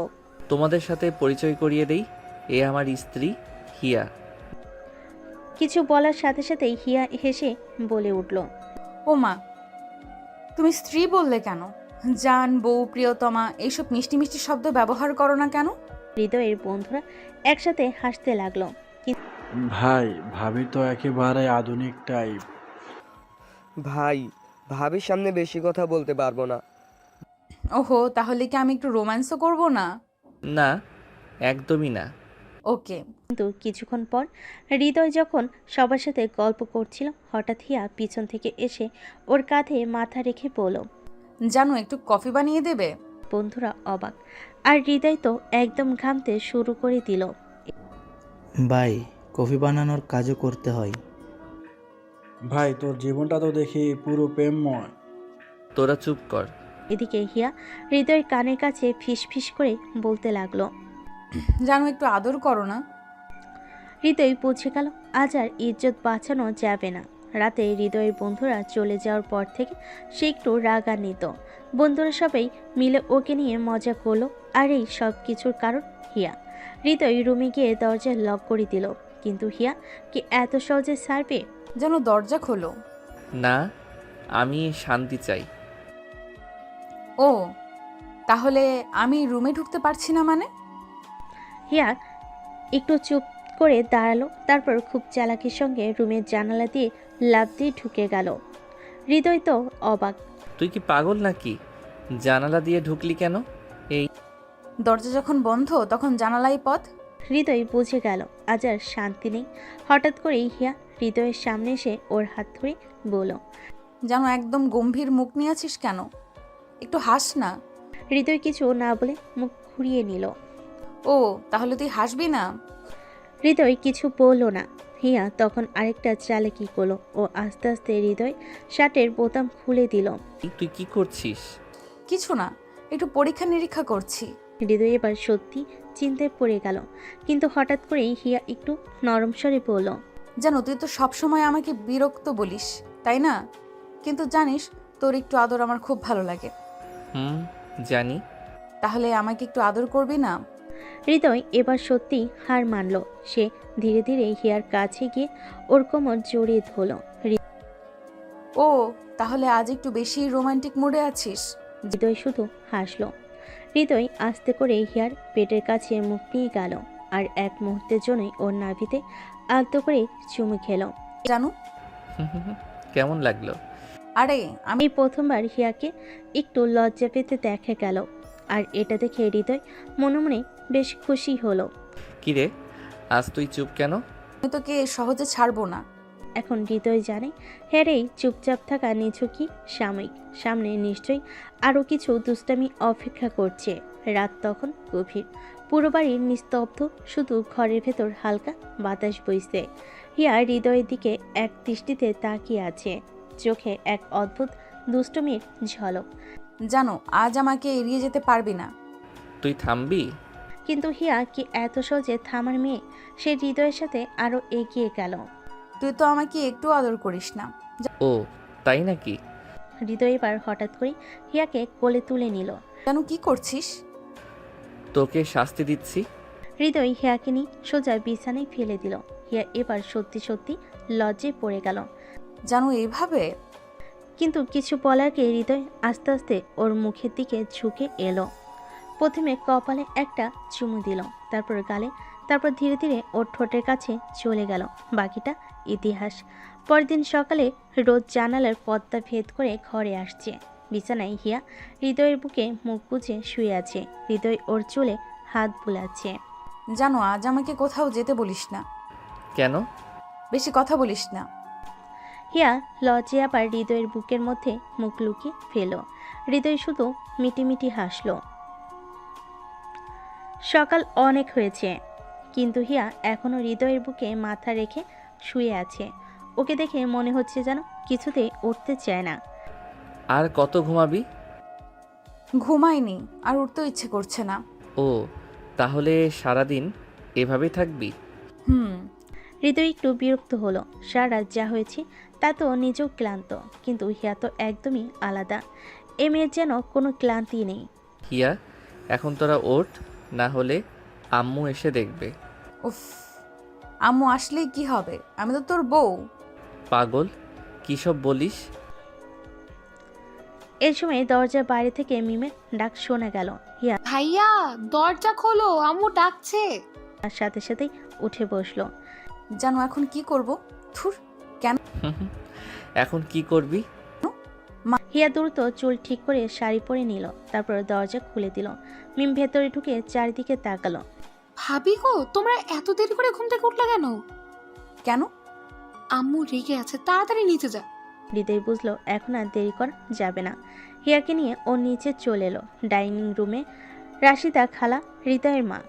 তোমাদের সাথে পরিচয় করিয়ে দেই, এ আমার স্ত্রী হিয়া। কিছু বলার সাথে সাথেই হিয়া হেসে বলে উঠল, ও মা, তুমি স্ত্রী বললে কেন? জান, বউ, প্রিয়তমা এইসব মিষ্টি মিষ্টি শব্দ ব্যবহার করো না কেন? হৃদয়ের বন্ধুরা একসাথে হাসতে লাগলো। ভাই, ভাবি তো একেবারে আধুনিক টাইপ। ভাই, ভাবির সামনে বেশি কথা বলতে পারবো না। ওহো, তাহলে কি আমি একটু রোম্যান্সও করব না? না, একদমই না। ওকে। কিন্তু কিছুক্ষণ পর হৃদয় যখন সবার সাথে গল্প করছিল, হঠাৎ হিয়া পিছন থেকে এসে ওর কাঁধে মাথা রেখে বলল। জানো, একটু কফি বানিয়ে দেবে? বন্ধুরা অবাক, আর হৃদয় তো একদম ঘামতে শুরু করে দিল। ভাই, কফি বানানোর কাজও করতে হয়। ভাই, তোর জীবনটা তো দেখি পুরো প্রেমময়। তোরা চুপ কর। এদিকে হিয়া হৃদয়ের কানের কাছে ফিস ফিস করে বলতে লাগলো। জানো, একটু আদর করো না। হৃদয় বুঝে গেল আজ আর ইজ্জত বাঁচানো যাবে না। রাতে হৃদয়ের বন্ধুরা চলে যাওয়ার পর থেকে সে একটু রাগান্বিত। বন্ধুরা সবাই মিলে ওকে নিয়ে মজা করলো, আর এই সব কিছুর কারণ হিয়া। হৃদয় রুমে গিয়ে দরজা লক করে দিল, কিন্তু হিয়া কি এত সহজে ছাড়বে? যেন দরজা খোলো। না, আমি শান্তি চাই। ও, তাহলে আমি রুমে ঢুকতে পারছি না মানে? হিয়া একটু চুপ করে দাঁড়ালো, তারপর খুব চালাকির সঙ্গে রুমের জানালা দিয়ে লাফ দিয়ে ঢুকে গেল। হৃদয় তো অবাক। তুই কি পাগল নাকি? জানালা দিয়ে ঢুকলি কেন? এই দরজা যখন বন্ধ তখন জানালাই পথ। হৃদয় বুঝে গেল আজ আর শান্তি নেই। হঠাৎ করেই হিয়া হৃদয়ের সামনে এসে ওর হাত ধরে বলল। যেন একদম গম্ভীর মুখ নিয়ে আছিস কেন? একটু হাস না। হৃদয় কিছু না বলে মুখ ঘুরিয়ে নিল। ও তাহলে তুই হাসবি না? হৃদয় কিছু বলল না। হিয়া তখন আরেকটা চালে কি করলো, ও আস্তে আস্তে হৃদয় শার্টের বোতাম খুলে দিল। তুই কি করছিস? কিছু না, একটু পরীক্ষা নিরীক্ষা করছি। হৃদয় এবার সত্যি চিন্তায় পড়ে গেল, কিন্তু হঠাৎ করেই হিয়া একটু নরম স্বরে বলল। জানো তুই তো সবসময় আমাকে বিরক্ত বলিস, তাই না? কিন্তু জানিস তোর একটু আদর আমার খুব ভালো লাগে। জানি। তাহলে আমাকে একটু আদর করবি না? হৃদয় এবার সত্যি হার মানল। সে ধীরে ধীরে হিয়ার কাছে গিয়ে ওর কোমর জড়িয়ে ধরল। ও তাহলে আজ একটু বেশি রোমান্টিক মুডে আছিস। হৃদয় শুধু হাসলো। হৃদয় আস্তে করে হিয়ার পেটের কাছে মুখ নিয়ে গেল আর এক মুহূর্তের জন্যই ওর নাভিতে আলতো করে চুমু খেলো। জানো কেমন লাগলো? আরে আমি এই প্রথমবার হিয়াকে একটু লজ্জা পেতে দেখা গেল, আর এটা দেখে হৃদয় মনে মনে বেশ খুশি হলো। কিরে, আজ তুই চুপ কেন? তোকে সহজে ছাড়বো না। এখন হৃদয় জানে হের এই চুপচাপ থাকা নিছকই সাময়িক, সামনে নিশ্চয়ই আরও কিছু দুষ্টামি অপেক্ষা করছে। রাত তখন গভীর, পুরো বাড়ির নিস্তব্ধ, শুধু ঘরের ভেতর হালকা বাতাস বইছে। হিয়া হৃদয়ের দিকে এক দৃষ্টিতে তাকিয়ে আছে, চোখে এক অদ্ভুত দুষ্টমির ঝলক। জানো আজ আমাকে এড়িয়ে যেতে পারবি না। তুই থামবি? কিন্তু হিয়া কি এত সহজে থামার মেয়ে? সে হৃদয়ের সাথে আরও এগিয়ে গেল। তুই তো আমাকে একটু আদর করিস না। ও তাই নাকি? হৃদয় এবার হঠাৎ করে হিয়াকে কোলে তুলে নিল। জানো কি করছিস? তোকে শাস্তি দিচ্ছি। হৃদয় হিয়াকে নিয়ে সোজা বিছানায় ফেলে দিল। হিয়া এবার সত্যি সত্যি লজ্জায় পড়ে গেল, জানো এইভাবে। কিন্তু কিছু বলার আগে হৃদয় আস্তে আস্তে ওর মুখের দিকে ঝুঁকে এলো। প্রথমে কপালে একটা চুমু দিল, তারপর গালে, তারপর ধীরে ধীরে ওর ঠোঁটের কাছে চলে গেল। বাকিটা ইতিহাস। পরদিন সকালে রোদ জানালার পর্দা ভেদ করে ঘরে আসছে। বিছানায় হিয়া হৃদয়ের বুকে মুখ গুজে শুয়ে আছে। হৃদয় ওর চুলে হাত বুলাচ্ছে। জানো আজ আমাকে কোথাও যেতে বলিস না। কেন? বেশি কথা বলিস না। হিয়া লজ্জে আবার হৃদয়ের বুকের মধ্যে মুখ লুকিয়ে ফেল। হৃদয় শুধু মিটিমিটি হাসল। সকাল অনেক হয়েছে, কিন্তু হিয়া এখনো হৃদয়ের বুকে মাথা রেখে শুয়ে আছে। ওকে দেখে মনে হচ্ছে যেন কিছুতেই উঠতে চায় না। আর কত ঘুমাবি? ঘুমাইনি, আর উঠতেও ইচ্ছে করছে না। ও তাহলে সারাদিন এভাবেই থাকবি? হৃদয় একটু বিরক্ত হলো। সারা রাত যা হয়েছে তা তো নিজেও ক্লান্ত, কিন্তু হিয়া তো একদমই আলাদা। এ মেয়ের যেন কোনো ক্লান্তি নেই। হিয়া, এখন তোরা ওঠ, না হলে আম্মু এসে দেখবে। উফ, আম্মু আসলেই কি হবে? আমি তো তোর বউ। পাগল, কী সব বলিস? এই সময় দরজার বাইরে থেকে মিমের ডাক শোনা গেল। হিয়া ভাইয়া দরজা খোলো, আম্মু ডাকছে। তার সাথে সাথেই উঠে বসলো। জানো এখন কি করব? থুর। এখন কি করবি? হিয়া দ্রুত চুল ঠিক করে শাড়ি পরে নিল, তারপর দরজা খুলে দিল। মিম ভেতরে ঢুকে চারিদিকে তাকালো। ভাবি গো, তোমরা এত দেরি করে ঘুম থেকে উঠলে কেন? কেন? আম্মু রেগে আছে, তাড়াতাড়ি নিচে যা। হৃদয় বুঝলো এখন আর দেরি করা যাবে না। হিয়াকে নিয়ে ও নিচে চলে এলো। ডাইনিং রুমে রাশিদা খালা, হৃদয়ের মা,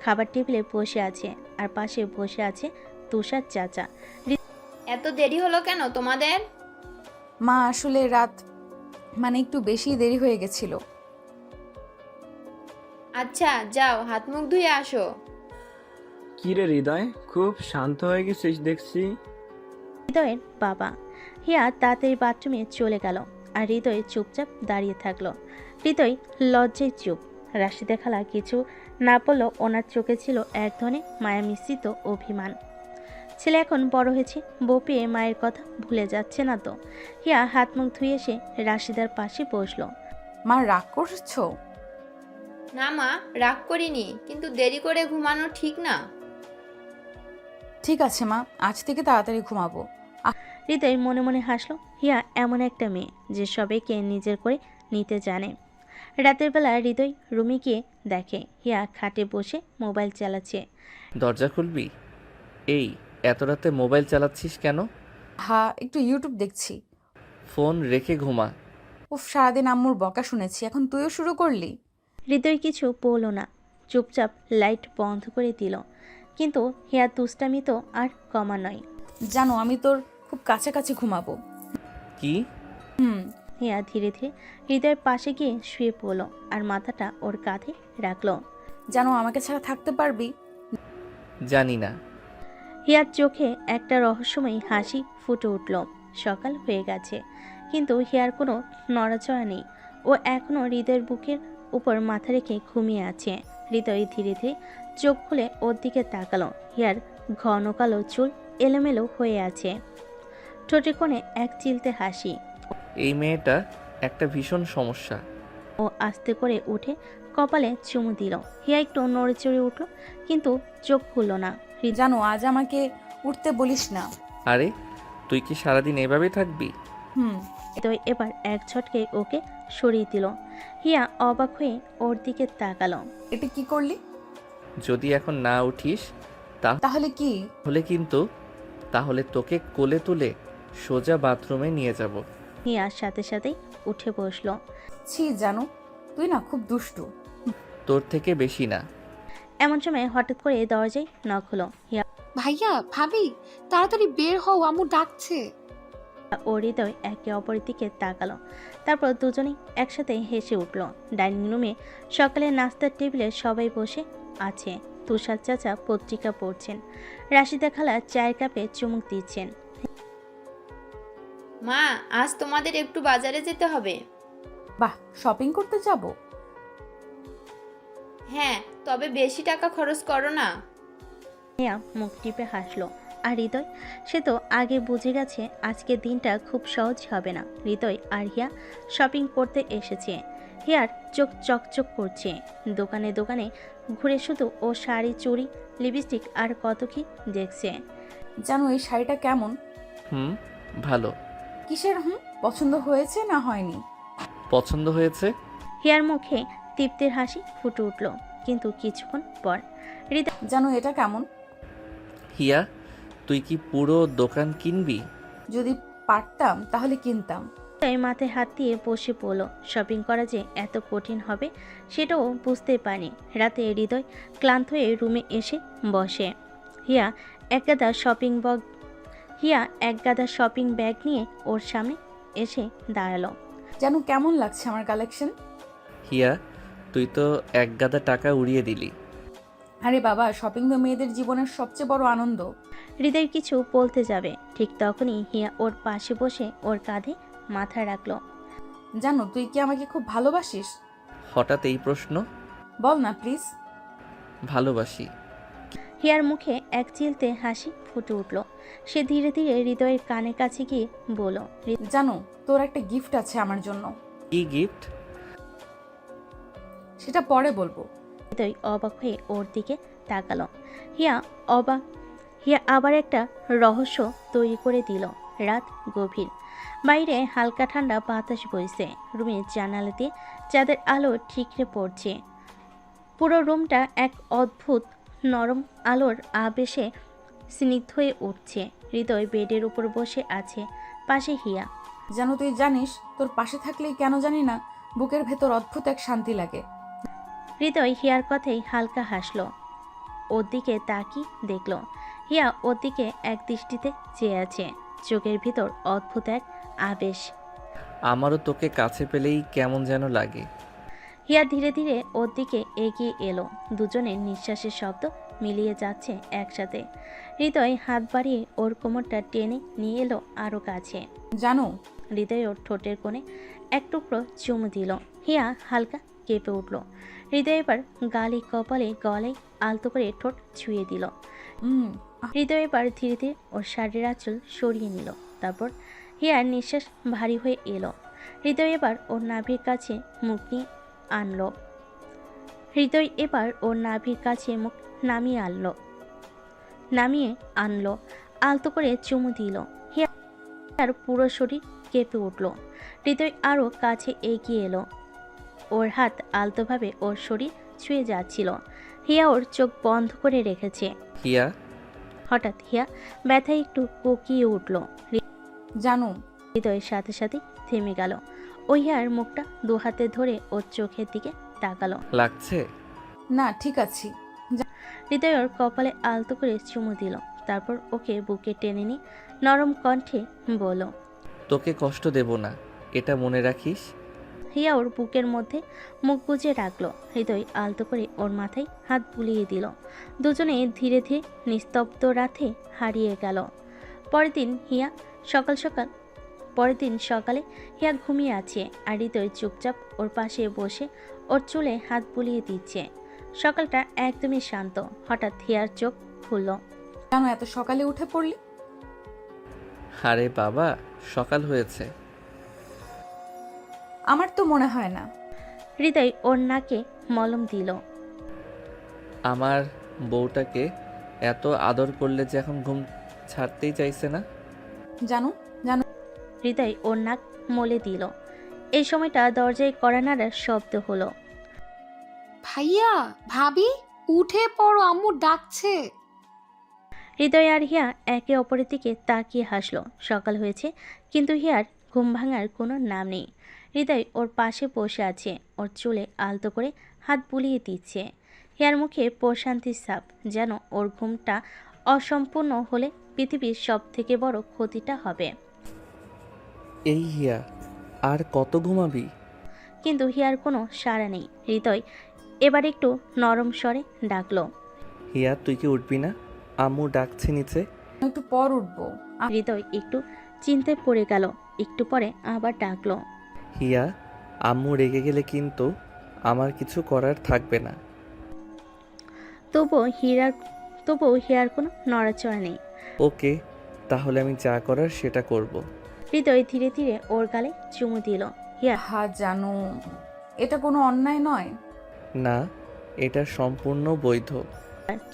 খাবার টেবিলে বসে আছে, আর পাশে বসে আছে তুষার চাচা। এত দেরি হলো কেন তোমাদের? মা আসলে রাত একটু বেশি দেরি হয়ে গেছিল। আচ্ছা যাও, হাত মুখ ধুয়ে আসো। কি রে হৃদয়, খুব শান্ত হয়ে গেছিস দেখছি। হৃদয়ের বাবা। হিয়া তাড়াতাড়ি বাথরুমে চলে গেল, আর হৃদয় চুপচাপ দাঁড়িয়ে থাকলো। হৃদয় লজ্জায় চুপ। রাশিদা খালা কিছু না বললেও ওনার চোখে ছিল এক ধরনের মায়া মিশ্রিত অভিমান। ছেলে এখন বড় হয়েছে, বউ পেয়ে মায়ের কথা ভুলে যাচ্ছে না তো। হিয়া হাত মুখ ধুয়ে এসে রাশিদার পাশে বসলো। মা রাগ করছো? না মা, রাগ করিনি, কিন্তু দেরি করে ঘুমানো ঠিক না। ঠিক আছে মা, আজ থেকে তাড়াতাড়ি ঘুমাবো। হৃদয় মনে মনে হাসলো। হিয়া এমন একটা মেয়ে যে সবাইকে নিজের করে নিতে জানে। রাতের বেলা হৃদয় রুমে গিয়ে দেখে হিয়া খাটে বসে মোবাইল চালাচ্ছে। দরজা খুলবি? এই এত রাতে মোবাইল চালাচ্ছিস কেন? হ্যাঁ, একটু ইউটিউব দেখছি। ফোন রেখে ঘুমা। উফ, সারাদিন আম্মুর বকা শুনেছি, এখন তুইও শুরু করলি? হৃদয় কিছু বলল না, চুপচাপ লাইট বন্ধ করে দিল। কিন্তু হিয়া দুষ্টামি তো আর কমা নয়। জানো, আমি তোর খুব কাছাকাছি ঘুমাবো। কি? হিয়া ধীরে ধীরে হৃদয়ের পাশে গিয়ে শুয়ে পড়ল আর মাথাটা ওর কাঁধে রাখলো। জানো, আমাকে ছাড়া থাকতে পারবি? জানি না। হিয়ার চোখে একটা রহস্যময়ী হাসি ফুটে উঠল। সকাল হয়ে গেছে, কিন্তু হিয়ার কোনো নড়াচড়া নেই। ও এখনো হৃদয়ের বুকের উপর মাথা রেখে ঘুমিয়ে আছে। হৃদয় ধীরে ধীরে চোখ খুলে ওর দিকে তাকালো। হিয়ার ঘন কালো চুল এলোমেলো হয়ে আছে, ঠোঁটে কোণে এক চিলতে হাসি। এই মেয়েটা একটা ভীষণ সমস্যা। ও আস্তে করে উঠে কপালে চুমু দিল। হিয়া একটু নড়ে চড়ে উঠল, কিন্তু চোখ খুলল না। জানো, আজ আমাকে উঠতে বলিস না। আরে তুই কি সারাদিন এভাবেই থাকবি? হৃদয় এবার এক ঝটকে ওকে সরিয়ে দিল। হিয়া অবাক হয়ে ওর দিকে তাকালো। এটা কি করলি? যদি এখন না উঠিস তাহলে কি? তাহলে তোকে কোলে তুলে সোজা বাথরুমে নিয়ে যাব। হিয়ার সাথে সাথেই উঠে বসলো। ছি, জানো, তুই না খুব দুষ্টু। তোর থেকে বেশি না। এমন সময় হঠাৎ করে দরজায় নক হলো। হিয়া ভাইয়া, ভাবি, তাড়াতাড়ি বের হও, আম্মু ডাকছে। ও হৃদয় একে অপরের দিকে তাকালো। তারপর দুজনেই একসাথে হেসে উঠল। ডাইনিং রুমে সকালে নাস্তার টেবিলে সবাই বসে আছে। তুষার চাচা পত্রিকা পড়ছেন, রাশিদা খালা চায়ের কাপে চুমুক দিচ্ছেন। মা, আজ তোমাদের একটু বাজারে যেতে হবে। বাহ, শপিং করতে যাব? হ্যাঁ, তবে বেশি টাকা খরচ করো না। হিয়া মুখ টিপে হাসলো। আর হৃদয়, সে তো আগে বুঝে গেছে আজকের দিনটা খুব সহজ হবে না। হৃদয় আর হিয়া শপিং করতে এসেছে। হিয়ার চোখ চকচক করছে। দোকানে দোকানে ঘুরে শুধু ও শাড়ি, চুড়ি, লিপস্টিক আর কত কি দেখছে। জানো, এই শাড়িটা কেমন? ভালো। কিসের পছন্দ হয়েছে না হয়নি? পছন্দ হয়েছে। হিয়ার মুখে তৃপ্তির হাসি ফুটে উঠল। কিন্তু কিছুক্ষণ পর হৃদয়, জানো, এটা কেমন? হিয়া, তুই কি পুরো দোকান কিনবি? যদি পারতাম তাহলে কিনতাম। মাথায় হাত দিয়ে বসে পড়ল। শপিং করা যে এত কঠিন হবে সেটাও বুঝতে পারি। রাতে হৃদয় ক্লান্ত হয়ে রুমে এসে বসে। হিয়া এক গাদা শপিং ব্যাগ নিয়ে ওর সামনে এসে দাঁড়ালো। জানো, কেমন লাগছে আমার কালেকশন? হিয়া, তুই তো এক গাদা টাকা উড়িয়ে দিলি। আরে বাবা, শপিং তো মেয়েদের জীবনের সবচেয়ে বড় আনন্দ। হৃদয় কিছু বলতে যাবে, ঠিক তখনই হিয়া ওর পাশে বসে ওর কাঁধে মাথা রাখলো। জানো, তুই কি আমাকে খুব ভালোবাসিস? হঠাৎ এই প্রশ্ন? বল না প্লিজ। ভালোবাসি। হিয়ার মুখে এক চিলতে হাসি ফুটে উঠল। সে ধীরে ধীরে হৃদয়ের কানের কাছে গিয়ে বলল, জানো, তোর একটা গিফট আছে আমার জন্য। কি গিফট? সেটা পরে বলবো। হৃদয় অবাক হয়ে ওর দিকে তাকালো। হিয়া আবার একটা রহস্য তৈরি করে দিল। রাত গভীর, বাইরে হালকা ঠান্ডা বাতাস বইছে। রুমের জানালা দিয়ে চাঁদের আলো ঠিকরে পড়ছে। পুরো রুমটা এক অদ্ভুত নরম আলোর আবেশে স্নিগ্ধ হয়ে উঠছে। হৃদয় বেডের উপর বসে আছে, পাশে হিয়া। জানো, তুই জানিস, তোর পাশে থাকলেই কেন জানি না বুকের ভেতর অদ্ভুত এক শান্তি লাগে। হৃদয় হিয়ার কথাই হালকা হাসলো। ওর দিকে তাকিয়ে দেখল হিয়া ওর দিকে এক দৃষ্টিতে চেয়ে আছে, চোখের ভিতর অদ্ভুত এক আবেশ। আমারও তোকে কাছে পেলেই কেমন যেন লাগে। হিয়া ধীরে ধীরে ওর দিকে এগিয়ে এলো। দুজনের নিঃশ্বাসের শব্দ মিলিয়ে যাচ্ছে একসাথে। হৃদয় হাত বাড়িয়ে ওর কোমরটা টেনে নিয়ে এলো আরও কাছে। জানো, হৃদয় ওর ঠোঁটের কোণে এক টুকরো চুমু দিল। হিয়া হালকা কেঁপে উঠল। হৃদয় এবার গালে, কপালে, গলায় আলতো করে ঠোঁট ছুঁয়ে দিল। হৃদয় এবার ধীরে ধীরে ওর শাড়ির আঁচল সরিয়ে নিল। তারপর হিয়ার নিঃশ্বাস ভারী হয়ে এলো। হৃদয় এবার ওর নাভির কাছে মুখ নামিয়ে আনলো। আলতো করে চুমু দিল। হিয়ার পুরো শরীর কেঁপে উঠল। হৃদয় আরও কাছে এগিয়ে এলো। ওর হাত আলতোভাবে ওর শরীর ছুঁয়ে যাচ্ছিল। হিয়া ওর চোখ বন্ধ করে রেখেছে। হিয়া, হঠাৎ হিয়া ব্যথায় একটু কোকিয়ে উঠল। জানু, হৃদয়ের সাথে সাথে থেমে গেল। ও হিয়ার মুখটা দু হাতে ধরে ওর চোখের দিকে তাকালো। লাগছে? না ঠিক আছি। হৃদয় ওর কপালে আলতো করে চুমু দিল। তারপর ওকে বুকে টেনে নিয়ে নরম কণ্ঠে বলল, তোকে কষ্ট দেব না, এটা মনে রাখিস। হিয়া ওর বুকের মধ্যে মুখ গুজে রাখলো। হৃদয় আলতো করে ওর মাথায় হাত বুলিয়ে দিল। দুজনে ধীরে ধীরে নিস্তব্ধ রাতে হারিয়ে গেল। পরের দিন সকালে হিয়া ঘুমিয়ে আছে আর হৃদয় চুপচাপ ওর পাশে বসে ওর চুলে হাত বুলিয়ে দিচ্ছে। সকালটা একদমই শান্ত। হঠাৎ হিয়ার চোখ খুলল। জানো এত সকালে উঠে পড়লি? আরে বাবা, সকাল হয়েছে। আমার তো মনে হয় না। হৃদয় ওর নাকে মলম দিল। আমার বউটাকে এত আদর করলে যে এখন ঘুম ছাড়তেই চাইছে না। জানু, জানু, হৃদয় ওর নাক মলে দিল। এই সময়টা দরজায় কড়া নাড়ার শব্দ হলো। ভাইয়া, ভাবি, উঠে পড়ো, আম্মু ডাকছে। হৃদয় আর হিয়া একে অপরের দিকে তাকিয়ে হাসলো। সকাল হয়েছে কিন্তু হিয়ার ঘুম ভাঙার কোনো নাম নেই। হৃদয় ওর পাশে বসে আছে, ওর চুলে আলতো করে হাত বুলিয়ে দিচ্ছে। হিয়ার মুখে প্রশান্তির ছাপ, যেন ওর ঘুমটা অসম্পূর্ণ হলে পৃথিবীর সব থেকে বড় ক্ষতিটা হবে। এই হিয়া, আর কত ঘুমাবি? কিন্তু হিয়ার কোনো সাড়া নেই। হৃদয় এবার একটু নরম স্বরে ডাকলো। হিয়া, তুই কি উঠবি না? আম্মু ডাকছে নিচে। একটু পর উঠবো। হৃদয় একটু চিন্তায় পড়ে গেল। একটু পরে আবার ডাকলো। হিয়া, আম্মু রেগে গেলে কিন্তু আমার কিছু করার থাকবে না। তবুও হিয়ার কোনো নড়াচড়া নেই। ওকে, তাহলে আমি যা করার সেটা করব। হৃদয় ধীরে ধীরে ওর গালে চুমু দিল। হিয়া হা জানু, এটা কোনো অন্যায় নয়। না, এটা সম্পূর্ণ বৈধ।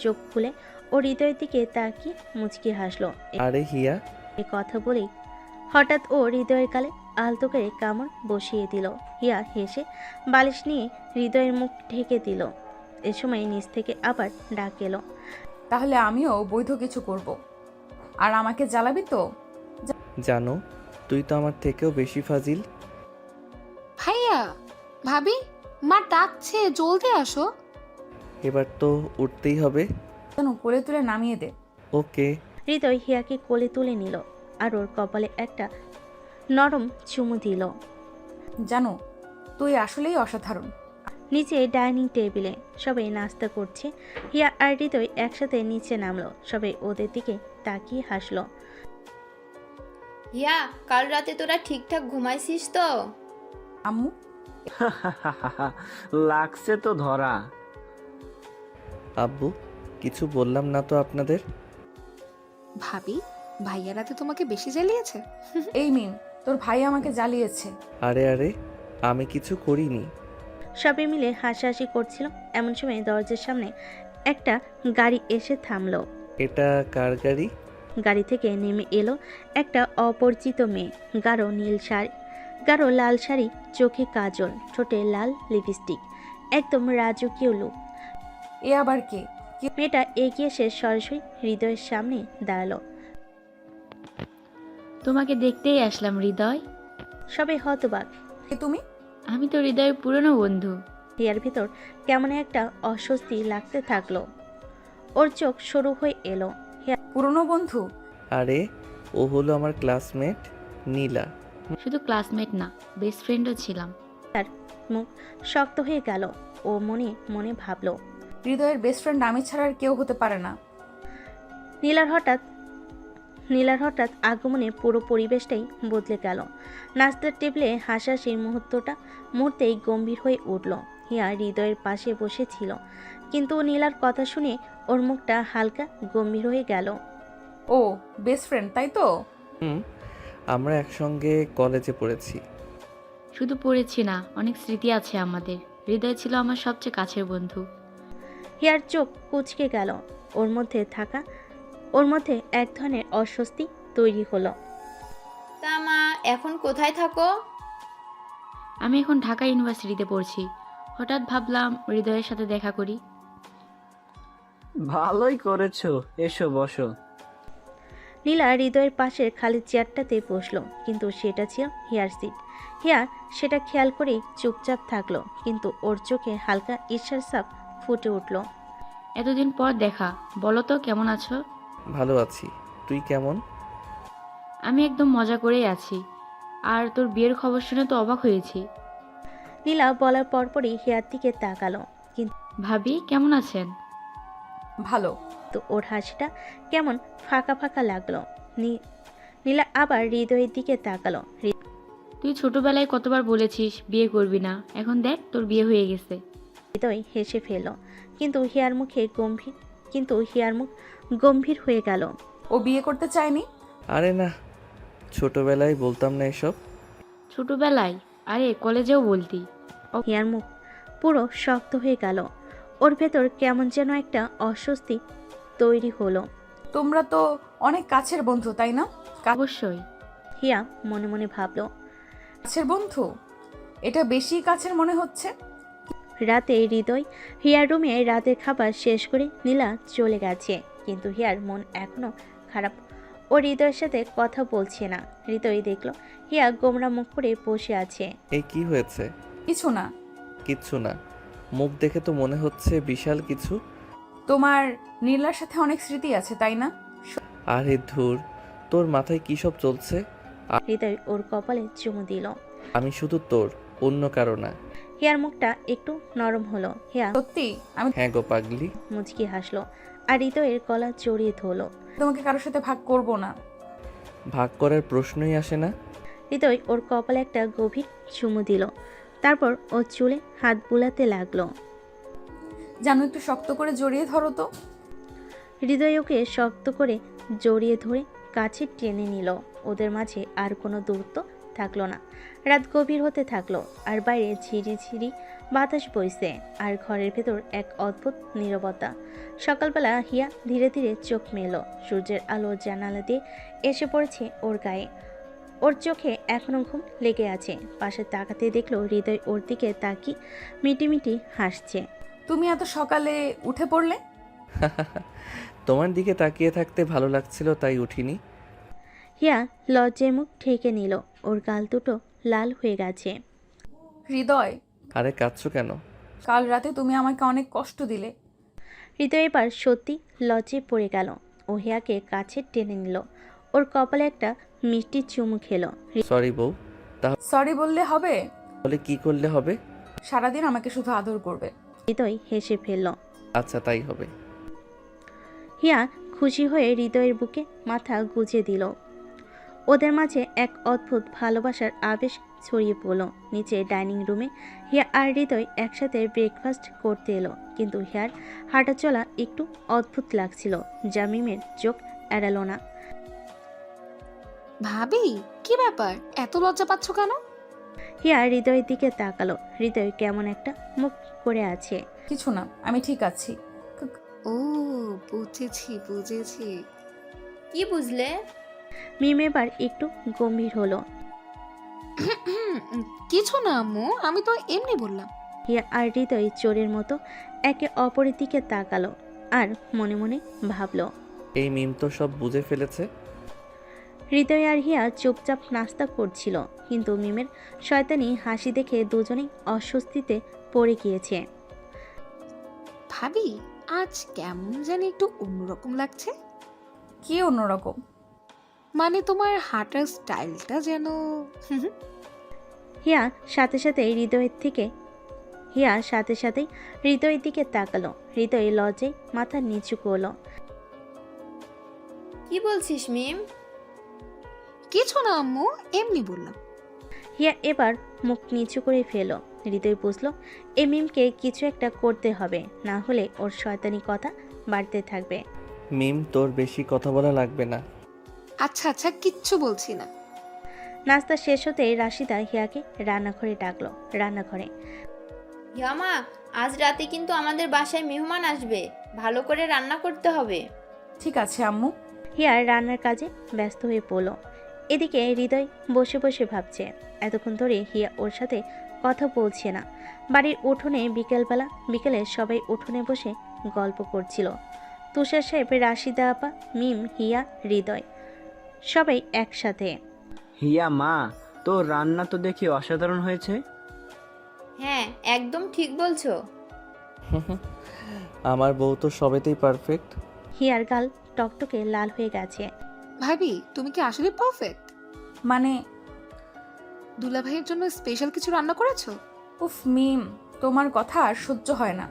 চোখ খুলে ও হৃদয়ের দিকে তাকিয়ে মুচকি হাসলো। আরে হিয়া, এ কথা বলেই হঠাৎ ও হৃদয়ের গালে আলতো করে কামড় বসিয়ে দিল। হিয়া হেসে বালিশ নিয়ে হৃদয়ের মুখ ঢেকে দিল। এ সময় নিচ থেকে আবার ডাক এলো। তাহলে আমিও বৈধ কিছু করব। আর আমাকে জ্বালাবি তো? জানো, তুই তো আমার থেকেও বেশি ফাজিল। ভাইয়া, ভাবি, মা ডাকছে, জলদি আসো। এবার তো উঠতেই হবে। জানু, কোলে তুলে নামিয়ে দে। ওকে। হৃদয় হিয়াকে কোলে তুলে নিল আর ওর কপালে একটা নরম চুমু দিল। জানু, তুই আসলেই অসাধারণ। নিচে ডাইনিং টেবিলে সবাই নাস্তা করছে। হিয়া আর হৃদয় একসাথে নিচে নামলো। সবাই ওদের দিকে তাকিয়ে হাসলো। হিয়া, কাল রাতে তোরা ঠিকঠাক ঘুমাইছিস তো? আম্মু, লাগছে তো ধরা। আব্বু, কিছু বললাম না তো আপনাদের? ভাবি, ভাইয়া রাতে তোমাকে বেশি জ্বালিয়েছে? এই মিম, তোর ভাই আমাকে জ্বালিয়েছে। আরে আরে, আমি কিছু করিনি। সবাই মিলে হাসাহাসি করছিল। এমন সময় দরজার সামনে একটা গাড়ি এসে থামলো। এটা কার গাড়ি? গাড়ি থেকে নেমে এলো একটা অপরিচিত মেয়ে। গাঢ় লাল শাড়ি, চোখে কাজল, ঠোঁটে লাল লিপস্টিক, একদম রাজকীয় লুক। এ আবার কে? মেয়েটা এগিয়ে এসে সরাসরি হৃদয়ের সামনে দাঁড়ালো। তোমাকে দেখতেই আসলাম হৃদয়। সবাই হতবাক। কে তুমি? আমি তো হৃদয়ের পুরনো বন্ধু। হিয়ার ভিতর কেমন একটা অস্বস্তি লাগতে থাকলো। ওর চোখ সরু হয়ে এলো। পুরনো বন্ধু? আরে, ও হলো আমার ক্লাসমেট নীলা। শুধু ক্লাসমেট না, বেস্ট ফ্রেন্ডও ছিলাম। মুখ শক্ত হয়ে গেল। ও মনে মনে ভাবলো, হৃদয়ের বেস্ট ফ্রেন্ড আমি ছাড়া আর কেউ হতে পারে না। নীলার হঠাৎ আগমনে পুরো পরিবেশটাই বদলে গেল। নাস্তার টেবিলে হাসাহাসির মুহূর্তেই গম্ভীর হয়ে উঠল। হিয়া হৃদয়ের পাশে বসেছিল, কিন্তু নীলার কথা শুনে ওর মুখটা হালকা গম্ভীর হয়ে গেল। ও বেস্ট ফ্রেন্ড, তাই তো? আমরা একসঙ্গে কলেজে পড়েছি। শুধু পড়েছি না, অনেক স্মৃতি আছে আমাদের। হৃদয় ছিল আমার সবচেয়ে কাছের বন্ধু। হিয়ার চোখ কুঁচকে গেল। ওর মধ্যে এক ধরনের অস্বস্তি তৈরি হলো। তা মা, এখন কোথায় থাকো? আমি এখন ঢাকা ইউনিভার্সিটিতে পড়ছি। হঠাৎ ভাবলাম হৃদয়ের সাথে দেখা করি। ভালোই করেছো, এসো বসো। নীলা হৃদয়ের পাশের খালি চেয়ারটাতে বসলো, কিন্তু সেটা ছিল হিয়ার সিট। হিয়া সেটা খেয়াল করেই চুপচাপ থাকলো, কিন্তু ওর চোখে হালকা ঈর্ষার ছাপ ফুটে উঠল। এতদিন পর দেখা, বলো তো কেমন আছো? ভালো আছি, তুই কেমন? আমি একদম মজা করেই আছি। আর তোর বিয়ের খবর শুনে তো অবাক হয়েছি। নীলা বলার পরপরই হিয়ার দিকে তাকালো, ভাবি কেমন আছেন? ভালো। কিন্তু ওর হাসিটা কেমন ফাঁকা ফাঁকা লাগলো। নীলা আবার হৃদয়ের দিকে তাকালো। তুই ছোটবেলায় কতবার বলেছিস বিয়ে করবি না, এখন দেখ তোর বিয়ে হয়ে গেছে। হৃদয় হেসে ফেলল, কিন্তু হিয়ার মুখ গম্ভীর হয়ে গেল। ও বিয়ে করতে চায়নি? আরে না, ছোটবেলায় বলতাম না এসব। ছোটবেলায়? আরে কলেজেও বলতি। হিয়ার মুখ পুরো শক্ত হয়ে গেল। ওর ভেতর কেমন যেন একটা অস্বস্তি তৈরি হলো। তোমরা তো অনেক কাছের বন্ধু, তাই না? অবশ্যই। হিয়া মনে মনে ভাবলো। কাছের বন্ধু? এটা বেশি কাছের মনে হচ্ছে। রাতে হৃদয় হিয়ার রুমে রাতের খাবার শেষ করে নীলা চলে গেছে, কিন্তু হিয়ার মন এখনো খারাপ। ও হৃদয়ের সাথে কথা বলছে না। হৃদয় দেখলো হিয়া গোমরা মুখ করে বসে আছে। এই কি হয়েছে? কিছু না। কিচ্ছু না? মুখ দেখে তো মনে হচ্ছে বিশাল কিছু। তোমার নীলার সাথে অনেক স্মৃতি আছে, তাই না? আরে ধুর, তোর মাথায় কী সব চলছে? হৃদয় ওর কপালে চুমু দিল। আমি শুধু তোর, অন্য কারো না। হিয়ার মুখটা একটু নরম হলো। হিয়া সত্যি? আমি হ্যাঁ গো পাগলি। মুচকি হাসলো আর হৃদয়ের গলা জড়িয়ে ধরলো। তোমাকে কারোর সাথে ভাগ করব না। ভাগ করার প্রশ্নই আসে না। হৃদয় ওর কপালে একটা গভীর চুমু দিল, তারপর ও চুলে হাত বুলাতে লাগলো। জানো, একটু শক্ত করে জড়িয়ে ধরো তো। হৃদয় ওকে শক্ত করে জড়িয়ে ধরে কাছে টেনে নিল। ওদের মাঝে আর কোনো দূরত্ব থাকলো না। রাত গভীর হতে থাকলো, আর বাইরে ঝিরিঝিরি বাতাস বইছে, আর ঘরের ভেতর এক অদ্ভুত নীরবতা। সকালবেলা হিয়া ধীরে ধীরে চোখ মেলল। সূর্যের আলো জানালা দিয়ে এসে পড়েছে ওর গায়ে। ওর চোখে এখনো ঘুম লেগে আছে। পাশে তাকাতে দেখলো হৃদয় ওর দিকে তাকিয়ে মিটিমিটি হাসছে। তুমি এত সকালে উঠে পড়লে? তোমার দিকে তাকিয়ে থাকতে ভালো লাগছিল, তাই উঠিনি। হিয়া লজ্জায় মুখ ঢেকে নিল। ওর গাল দুটো লাল হয়ে গেছে। হৃদয়, আরে কাঁদছো কেন? কাল রাতে তুমি আমাকে অনেক কষ্ট দিলে। হৃদয় এবার সত্যি লজ্জায় পড়ে গেল। ও হিয়াকে কাছে টেনে নিল, ওর কপালে একটা মিষ্টি চুমু খেলো। সরি বউ। সরি বললে হবে? তাহলে কি করলে হবে? সারাদিন আমাকে শুধু আদর করবে। হৃদয় হেসে ফেলল। আচ্ছা তাই হবে। হিয়া খুশি হয়ে হৃদয়ের বুকে মাথা গুজে দিল। ওদের মাঝে এক অদ্ভুত ভালোবাসার আবেশ ছড়িয়ে পড়ল। নিচে ডাইনিং রুমে হিয়া আর হৃদয় একসাথে ব্রেকফাস্ট করতে এলো, কিন্তু হিয়ার হাঁটা চলা একটু অদ্ভুত লাগছিল, যা মিমের চোখ এড়ালো না। ভাবি, কি ব্যাপার, এত লজ্জা পাচ্ছ কেন? হিয়া হৃদয়ের দিকে তাকালো। হৃদয় কেমন একটা মুখ করে আছে। কিছু না, আমি ঠিক আছি। ও, বুঝেছি বুঝেছি। কি বুঝলে? মিম এবার একটু গম্ভীর হলো। কিছু না আম্মু, আমি তো এমনি বললাম। হিয়া আর হৃদয় চোরের মতো একে অপরের দিকে তাকালো আর মনে মনে ভাবলো, এই মিম তো সব বুঝে ফেলেছে। হৃদয় আর হিয়া চুপচাপ নাস্তা করছিল, কিন্তু মিমের শয়তানি হাসি দেখে দুজনেই অস্বস্তিতে পড়ে গিয়েছে। ভাবি, আজ কেমন জানি একটু অন্যরকম লাগছে। কি অন্যরকম? মানে তোমার হাঁটার স্টাইলটা যেন। হিয়া সাথে সাথেই হৃদয়ের দিকে তাকালো। হৃদয় লজ্জায় মাথা নিচু করলো। কি বলছিস মিম? কিছু না আম্মু, এমনি বললাম। হিয়া এবার মুখ নিচু করে ফেলো। হৃদয় বুঝলো এই মিমকে কিছু একটা করতে হবে, না হলে ওর শয়তানি কথা বাড়তে থাকবে। মিম, তোর বেশি কথা বলা লাগবে না। আচ্ছা আচ্ছা, কিচ্ছু বলছি না। নাস্তা শেষ হতেই রাশিদা হিয়াকে রান্নাঘরে ডাকলো। রান্নাঘরে হিয়ামা, আজ রাতে কিন্তু আমাদের বাসায় মেহমান আসবে, ভালো করে রান্না করতে হবে। ঠিক আছে আম্মু। হিয়া রান্নার কাজে ব্যস্ত হয়ে পড়ল। এদিকে হৃদয় বসে বসে ভাবছে, এতক্ষণ ধরে হিয়া ওর সাথে কথা বলছে না। বাড়ির উঠোনে বিকেলে সবাই উঠোনে বসে গল্প করছিল। তুষার সাহেব, রাশিদা আপা, মিম, হিয়া, হৃদয় সবাই একসাথে। হিয়া মা, তোর রান্না তো দেখি অসাধারণ হয়েছে। হ্যাঁ, একদম ঠিক বলছো। আমার বউ তো সবেতেই পারফেক্ট। হিয়ার গাল টকটকে লাল হয়ে গেছে। ভাবি, তুমি কি আসলে পারফেক্ট? মানে দুলা ভাইয়ের জন্য স্পেশাল কিছু রান্না করেছো? উফ মিম, তোমার কথা আর সহ্য হয় না।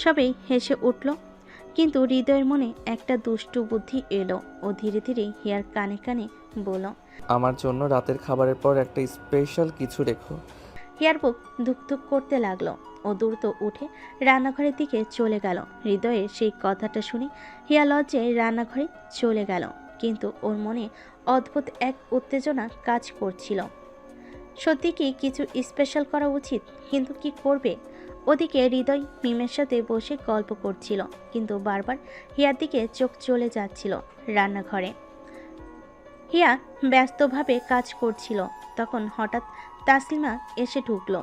সবাই হেসে উঠল, কিন্তু হৃদয়ের মনে একটা দুষ্টু বুদ্ধি এলো। ও ধীরে ধীরে হিয়ার কানে কানে বলল, আমার জন্য রাতের খাবারের পর একটা স্পেশাল কিছু রেখো। হিয়ার বুক ধুকধুক করতে লাগলো। ও দ্রুত উঠে রান্নাঘরের দিকে চলে গেল। হৃদয়ের সেই কথাটা শুনে হিয়া লজ্জায় রান্নাঘরে চলে গেল, কিন্তু ওর মনে অদ্ভুত এক উত্তেজনা কাজ করছিল। সত্যি কি কিছু স্পেশাল করা উচিত, কিন্তু কি করবে? ওদিকে হৃদয় মিমের সাথে বসে গল্প করছিল, কিন্তু বারবার হিয়ার দিকে চোখ চলে যাচ্ছিল। রান্নাঘরে হিয়া ব্যস্তভাবে কাজ করছিল, তখন হঠাৎ তাসলিমা এসে ঢুকলো।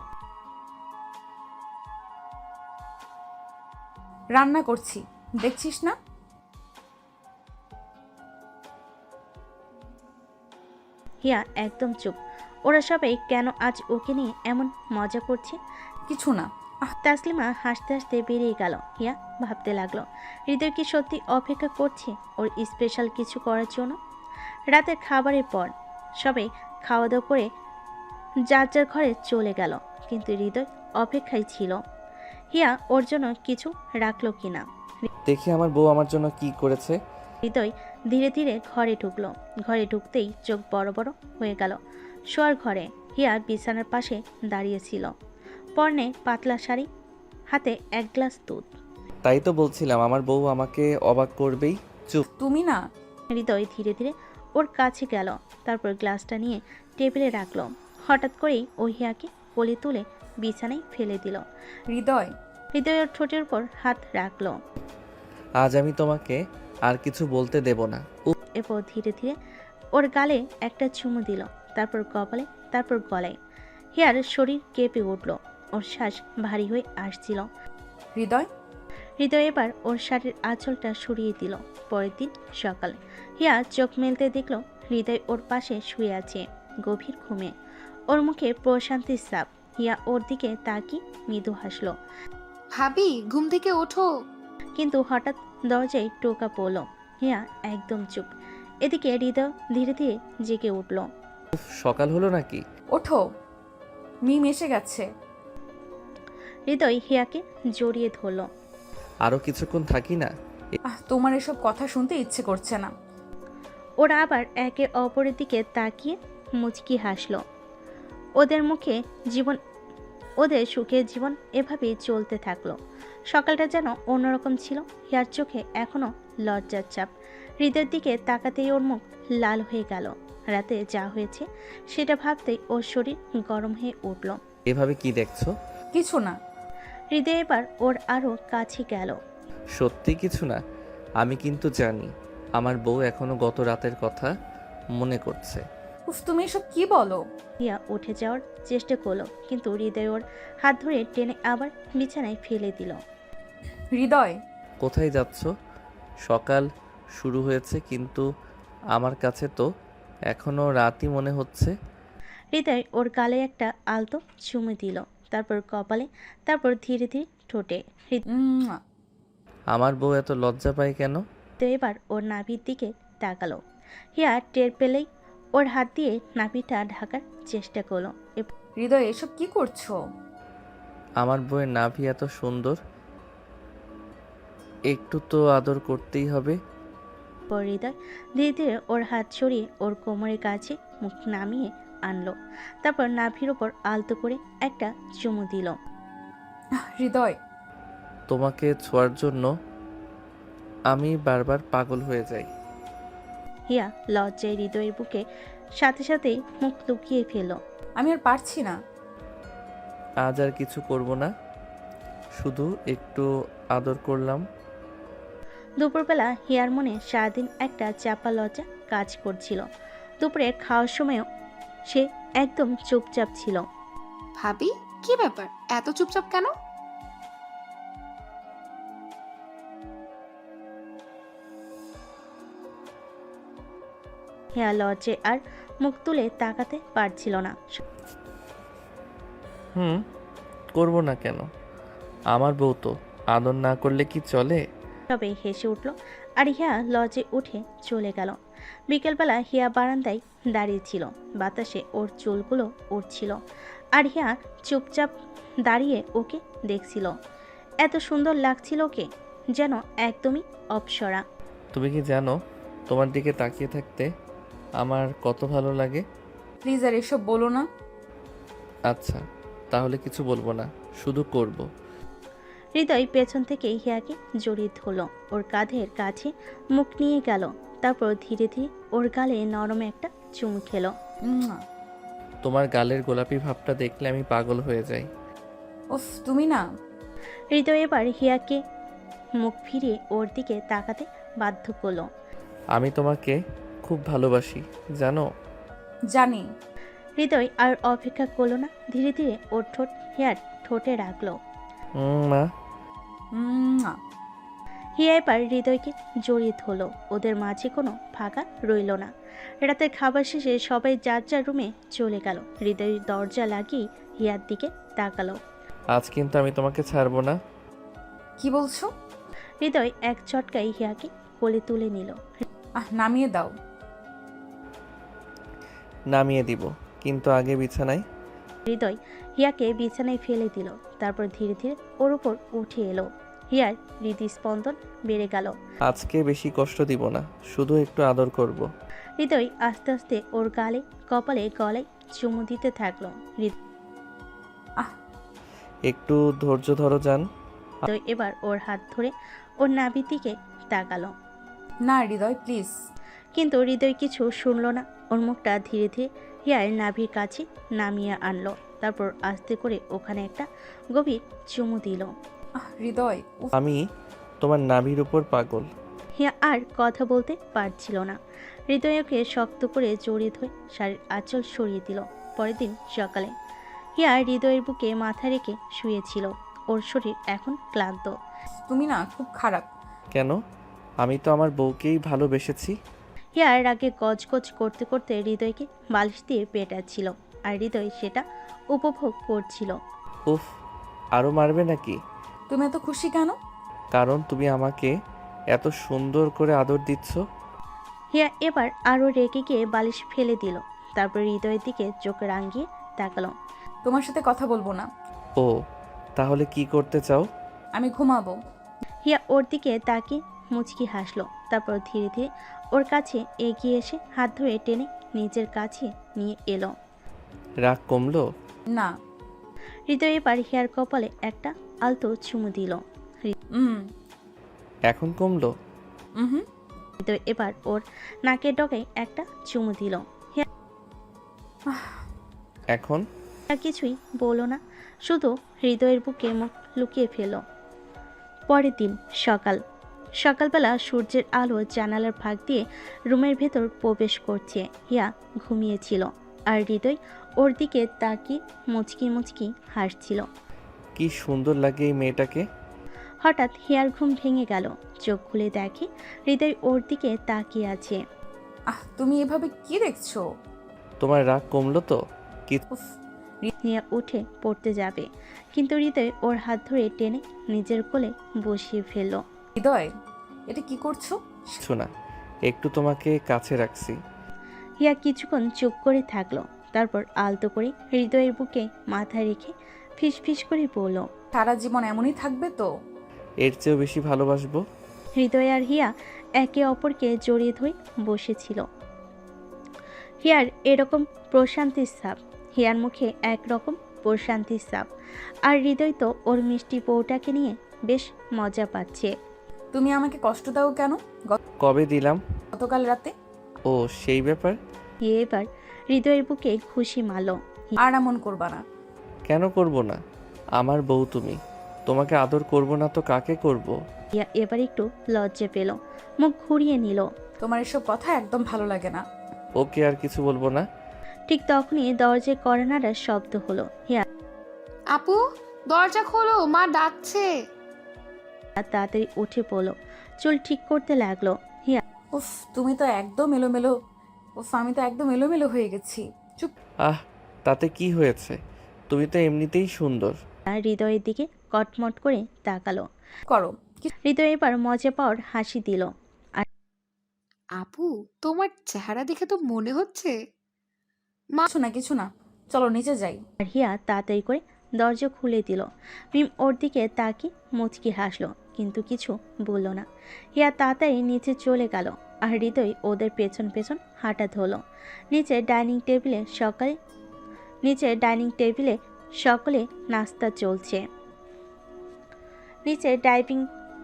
রান্না করছি, দেখছিস না? হিয়া একদম চুপ। ওরা সবাই কেন আজ ওকে নিয়ে এমন মজা করছে? কিছু না। তাসলিমা হাসতে হাসতে বেরিয়ে গেল। হিয়া ভাবতে লাগলো, হৃদয় কি সত্যি অপেক্ষা করছে ওর স্পেশাল কিছু করার জন্য? রাতের খাবারের পর সবাই খাওয়া দাওয়া করে যার যার ঘরে চলে গেল, কিন্তু হৃদয় অপেক্ষায় ছিল হিয়া ওর জন্য কিছু রাখলো কিনা। দেখি আমার বউ আমার জন্য কি করেছে। হৃদয় ধীরে ধীরে ঘরে ঢুকলো। ঘরে ঢুকতেই চোখ বড় বড় হয়ে গেল। শোয়ার ঘরে হিয়া বিছানার পাশে দাঁড়িয়েছিল, পরনে পাতলা শাড়ি, হাতে এক গ্লাস দুধ। তাই তো বলছিলাম আমার বউ আমাকে অবাক করবেই। চুপ। তুমি না। হৃদয় ধীরে ধীরে ওর কাছে গেল, তারপর গ্লাসটা নিয়ে টেবিলে রাখলো। হঠাৎ করেই ও হিয়াকে কোলে তুলে বিছানায় ফেলে দিল। হৃদয়। হৃদয় ওর ঠোঁটের উপর হাত রাখলো। আজ আমি তোমাকে আর কিছু বলতে দেব না। এরপর ধীরে ধীরে ওর গালে একটা চুমু দিল, তারপর কপালে, তারপর গলায়। হিয়ার শরীর কেঁপে উঠল, ওর শ্বাস ভারী হয়ে আসছিল। হৃদয়। হৃদয় এবার ওর শাড়ির আঁচলটা সরিয়ে দিল। পরের দিন সকাল, হিয়া চোখ মেলতে দেখল হৃদয় ওর পাশে শুয়ে আছে গভীর ঘুমে। ওর মুখে প্রশান্তির ছাপ। হিয়া ওর দিকে তাকিয়ে মৃদু হাসলো, ভাবি, ঘুম থেকে ওঠো। কিন্তু হঠাৎ দরজায় টোকা পড়ল। হিয়া একদম চুপ। এদিকে হৃদয় ধীরে ধীরে জেগে উঠল। উফ, সকাল হলো নাকি? ওঠো, মিম এসে গেছে। হৃদয় হিয়াকে জড়িয়ে ধরল। আরো কিছুক্ষণ থাকি না? তোমার এসব কথা শুনতে ইচ্ছে করছে না। ওরা আবার একে অপরের দিকে তাকিয়ে মুচকি হাসলো। ওদের মুখে জীবন, ওদের সুখের জীবন এভাবেই চলতে থাকলো। সকালটা যেন অন্যরকম ছিল। হিয়ার চোখে এখনো লজ্জার চাপ। হৃদয়ের দিকে তাকাতেই ওর মুখ লাল হয়ে গেল। রাতে যা হয়েছে সেটা ভাবতেই ওর শরীর গরম হয়ে উঠল। এভাবে কি দেখছো? কিছু না। হৃদয় এবার ওর আরও কাছে গেল। সত্যি কিছু না। আমি কিন্তু জানি আমার বউ এখনো গত রাতের কথা মনে করছে। উফ, তুমি এসব কি বলো? হিয়া উঠে যাওয়ার চেষ্টা করলো, কিন্তু হৃদয় ওর হাত ধরে টেনে আবার বিছানায় ফেলে দিল। হৃদয়। কোথায় যাচ্ছ? সকাল শুরু হয়েছে, কিন্তু আমার কাছে তো এখনো রাতই মনে হচ্ছে। হৃদয় ওর গালে একটা আলতো চুমু দিল, তারপর কপালে, তারপর ধীরে ধীরে ঠোঁটে। আমার বউ এত লজ্জা পায় কেন? হৃদয় এবার ওর নাভির দিকে তাকালো। হিয়া টের পেলেই ওর হাত দিয়ে নাভিটা ঢাকার চেষ্টা করলো। হৃদয়, এসব কি করছো? আমার বউয়ের নাভি এত সুন্দর, একটু তো আদর করতেই হবে। পর হৃদয় ধীরে ধীরে ওর হাত সরিয়ে ওর কোমরের কাছে মুখ নামিয়ে আনলো, তারপর নাভির ওপর আলতো করে একটা চুমু দিল। হৃদয়। তোমাকে ছোঁয়ার জন্য আমি বারবার পাগল হয়ে যাই। হিয়া লজ্জায় হৃদয়ের বুকে সাথে সাথেই মুখ লুকিয়ে ফেলল। আমি আর পারছি না। আজ আর কিছু করব না, শুধু একটু আদর করলাম। দুপুরবেলা হিয়ার মনে সারাদিন একটা চাপা লজ্জা কাজ করছিল। দুপুরে খাওয়ার সময়ও সে একদম চুপচাপ ছিল। ভাবি, কি ব্যাপার, এত চুপচাপ কেন? হিয়া লজ্জে আর মুখ তুলে তাকাতে পারছিল না। করবো না কেন? আমার বউ তো, আদর না করলে কি চলে? তবে হেসে উঠল আর হিয়া লজে উঠে চলে গেল। বিকেলবেলা হিয়া বারান্দায় দাঁড়িয়েছিল, বাতাসে ওর চুলগুলো উড়ছিল আর হিয়া চুপচাপ দাঁড়িয়ে ওকে দেখছিল। এত সুন্দর লাগছিল ওকে, যেন একদমই অপ্সরা। তুমি কি জানো তোমার দিকে তাকিয়ে থাকতে আমার কত ভালো লাগে? প্লিজ আর এসব বলো না। আচ্ছা, তাহলে কিছু বলবো না, শুধু করব। হৃদয় পেছন থেকে হিয়াকে জড়িয়ে ধরল, ওর কাঁধের কাছে মুখ নিয়ে গেল, তারপর ধীরে ধীরে ওর গালে নরম একটা চুমু খেলো। উম্মা। তোমার গালের গোলাপি ভাবটা দেখলে আমি পাগল হয়ে যাই। উফ, তুমি না। হৃদয় এবার হিয়াকে মুখ ফিরিয়ে ওর দিকে তাকাতে বাধ্য করলো। আমি তোমাকে খুব ভালোবাসি, জানো? জানি। হৃদয় আর অপেক্ষা করলো না, ধীরে ধীরে ওর ঠোঁট হিয়ার ঠোঁটে রাখলো। মা। উম্মা। হিয়া এবার হৃদয়কে জড়িয়ে ধরলো। ওদের মাঝে কোনো ফাঁকা রইল না। রাতের খাবার শেষে সবাই যার যার রুমে চলে গেল। হৃদয় দরজা লাগিয়ে হিয়ার দিকে তাকালো। আজ কিন্তু আমি তোমাকে ছাড়বো না। কি বলছো? হৃদয় এক চটকায় হিয়াকে কোলে তুলে নিল। নামিয়ে দাও। নামিয়ে দিব, কিন্তু আগে বিছানায়। হৃদয় হিয়াকে বিছানায় ফেলে দিল, তারপর ধীরে ধীরে ওর উপর উঠে এলো। হিয়ার হৃদস্পন্দন বেড়ে গেল। আজকে বেশি কষ্ট দিব না, শুধু একটু আদর করব। হৃদয় আস্তে আস্তে ওর গালে, কপালে, গলায় চুমু দিতে থাকলো। একটু ধৈর্য ধরো জান। হৃদয় এবার ওর হাত ধরে ওর নাভির দিকে তাকালো। না হৃদয়, প্লিজ। কিন্তু হৃদয় কিছু শুনলো না। ওর মুখটা ধীরে ধীরে হিয়ার নাভির কাছে নামিয়ে আনলো, তারপর আস্তে করে ওখানে একটা গভীর চুমু দিল। হৃদয়, উফ। আমি তোমার নাভির উপর পাগল। হিয়া আর কথা বলতে পারছিল না। হৃদয়কে শক্ত করে জড়িয়ে ধরে শাড়ির আঁচল সরিয়ে দিল। পরের দিন সকালে হিয়া হৃদয়ের বুকে মাথা রেখে শুয়েছিল। ওর শরীর এখন ক্লান্ত। তুমি না খুব খারাপ। কেন? আমি তো আমার বউকেই ভালোবেসেছি। হিয়ার রাগে গজগজ করতে করতে হৃদয়কে বালিশ দিয়ে পেটাচ্ছিল, আর হৃদয় সেটা উপভোগ করছিল। উফ, আরো মারবে নাকি? তুমি এত খুশি কেন? কারণ তুমি আমাকে এত সুন্দর করে আদর দিচ্ছ। হিয়া এবার আরও রেগে গিয়ে বালিশ ফেলে দিল, তারপর হৃদয়ের দিকে চোখ রাঙিয়ে তাকালো। তোমার সাথে কথা বলবো না। ও, তাহলে কি করতে চাও? আমি ঘুমাবো। হিয়া ওর দিকে তাকিয়ে মুচকি হাসলো, তারপর ধীরে ধীরে ওর কাছে এগিয়ে এসে হাত ধরে টেনে নিজের কাছে নিয়ে এলো। রাগ কমলো? না। হৃদয় এবার হিয়ার কপালে একটা আলতো চুমু দিল। এখন কমলো? হৃদয় এবার ওর নাকের ডগায় একটা চুমু দিল। এখন আর কিছুই বলো না, শুধু হৃদয়ের বুকে মুখ লুকিয়ে ফেল। পরের দিন সকালবেলা সূর্যের আলো জানালার ফাঁক দিয়ে রুমের ভেতর প্রবেশ করছে। হিয়া ঘুমিয়েছিল আর হৃদয় ওর দিকে তাকিয়ে মুচকি মুচকি হাসছিল। কি সুন্দর লাগে এই মেয়েটাকে। হঠাৎ হিয়ার ঘুম ভেঙে গেল। চোখ খুলে দেখে হৃদয় ওর দিকে তাকিয়ে আছে। তুমি এভাবে কি দেখছো? তোমার রাগ কমলো তো? উফ। হিয়া উঠে পড়তে যাবে, কিন্তু হৃদয় ওর হাত ধরে টেনে নিজের কোলে বসিয়ে ফেলল। হৃদয়, এটা কি করছো? কিছু না, একটু তোমাকে কাছে রাখছি। হিয়া কিছুক্ষণ চুপ করে থাকলো, তারপর আলতো করে হৃদয়ের বুকে মাথা রেখে ফিসফিস করে বলল, সারা জীবন এমনই থাকবে তো? এর চেয়েও বেশি ভালোবাসবো। হৃদয় আর হিয়া একে অপরকে জড়িয়ে ধরে বসেছিল। হিয়ার এরকম প্রশান্তির ছাপ, হিয়ার মুখে একরকম প্রশান্তির ছাপ, আর হৃদয় তো ওর মিষ্টি বউটাকে নিয়ে বেশ মজা পাচ্ছে। তুমি আমাকে কষ্ট দাও কেন? কবে দিলাম? গতকাল রাতে। ও, সেই ব্যাপার। এবার হৃদয়ের বুকে খুশি মারল। আর এমন করবা না। কেন করব না? আমার বউ তুমি, তোমাকে আদর করব না তো কাকে করব? হিয়া এবার একটু লজ্জা পেল, মুখ ঘুরিয়ে নিল। তোমার এসব কথা একদম ভালো লাগে না। ওকে, আর কিছু বলবো না। ঠিক তখনই দরজায় কড়া নাড়ার শব্দ হলো। হিয়া আপু দরজা খোলো, মা ডাকছে। আর তাড়াতাড়ি উঠে পড়লো, চুল ঠিক করতে লাগলো। হিয়া উফ তুমি তো একদম এলোমেলো। উফ আমি তো একদম এলোমেলো হয়ে গেছি। চুপ। আহ, তাতে কি হয়েছে? তুমি তো এমনিতেই সুন্দর। হৃদয়ের দিকে কটমট করে তাকালো। করো। হৃদয় এবার মজা পাওয়ার হাসি দিল। আপু তোমার চেহারা দেখে তো মনে হচ্ছে কিছু না কিছু না, চলো নিচে যাই। আর হিয়া তাড়াতাড়ি করে দরজা খুলে দিল। মিম ওর দিকে তাকিয়ে মুচকি হাসলো, কিন্তু কিছু বলল না। হিয়া তাড়াতাড়ি নিচে চলে গেল, আর হৃদয় ওদের পেছন পেছন হাঁটা ধরলো। নিচে ডাইনিং টেবিলে সকলে নাস্তা চলছে।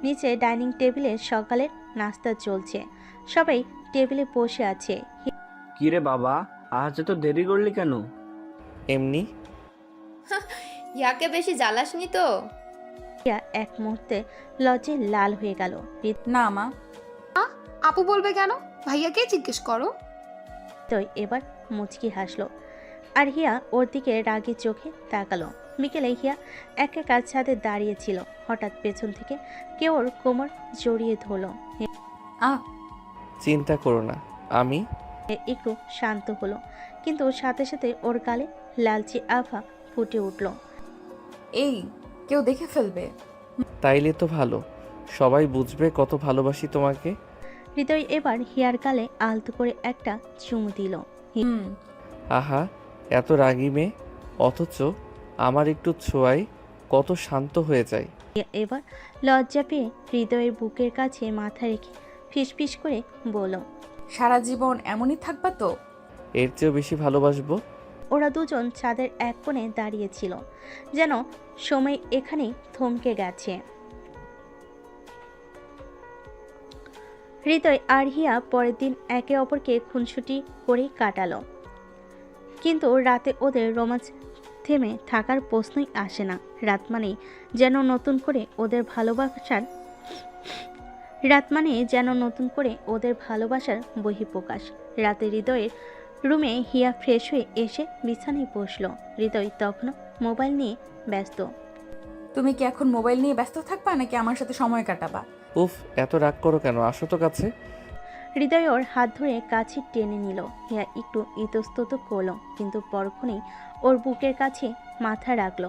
নিচে ডাইনিং টেবিলে সকালের নাস্তা চলছে। সবাই টেবিলে বসে আছে। কিরে বাবা, আজ এত দেরি করলি কেন? এমনি। ইয়াকে বেশি জ্বালাসনি তো? হিয়া এক মুহূর্তে লজ্জায় লাল হয়ে গেল। না মা। আপু বলবে কেন? ভাইয়াকে জিজ্ঞেস করো। হৃদয় এবার মুচকি হাসলো, আর হিয়া ওর দিকে রাগী চোখে তাকালো। বিকেলে হিয়া একা ছাদে দাঁড়িয়েছিল। হঠাৎ পেছন থেকে কেউ ওর কোমর জড়িয়ে ধরলো। আহ চিন্তা করো না, আমি। একটু শান্ত হলো, কিন্তু সাথে সাথে ওর গালে লালচে আভা ফুটে উঠল। এই কেউ দেখে ফেলবে। তাইলে তো ভালো, সবাই বুঝবে কত ভালোবাসি তোমাকে। হৃদয় এবার হিয়ার গালে আলতো করে একটা চুমু দিল। হুম। আহা, এত রাগী মেয়ে, অথচ আমার একটু ছোঁয়ায় কত শান্ত হয়ে যায়। হিয়া এবার লজ্জা পেয়ে হৃদয়ের বুকের কাছে মাথা রেখে ফিসফিস করে বলল, সারা জীবন এমনই থাকবা তো? এর চেয়েও বেশি ভালোবাসবো। ওরা দুজন ছাদের এক কোণে দাঁড়িয়েছিল, যেন সময় এখানেই থমকে গেছে। হৃদয় আর হিয়া পরের দিন একে অপরকে খুনসুটি করেই কাটালো, কিন্তু রাতে ওদের রোমাঞ্চ থেমে থাকার প্রশ্নই আসে না। রাত মানেই যেন নতুন করে ওদের ভালোবাসার বহিঃপ্রকাশ। রাতে হৃদয়ের রুমে হিয়া ফ্রেশ হয়ে এসে বিছানায় বসলো। হৃদয় তখনও মোবাইল নিয়ে ব্যস্ত। তুমি কি এখন মোবাইল নিয়ে ব্যস্ত থাকবা নাকি আমার সাথে সময় কাটাবা? উফ, এত রাগ করো কেন? আসো তো কাছে। হৃদয় ওর হাত ধরে কাছে টেনে নিল। হিয়া একটু ইতস্তত করলো, কিন্তু পরক্ষণেই ওর বুকের কাছে মাথা রাখলো।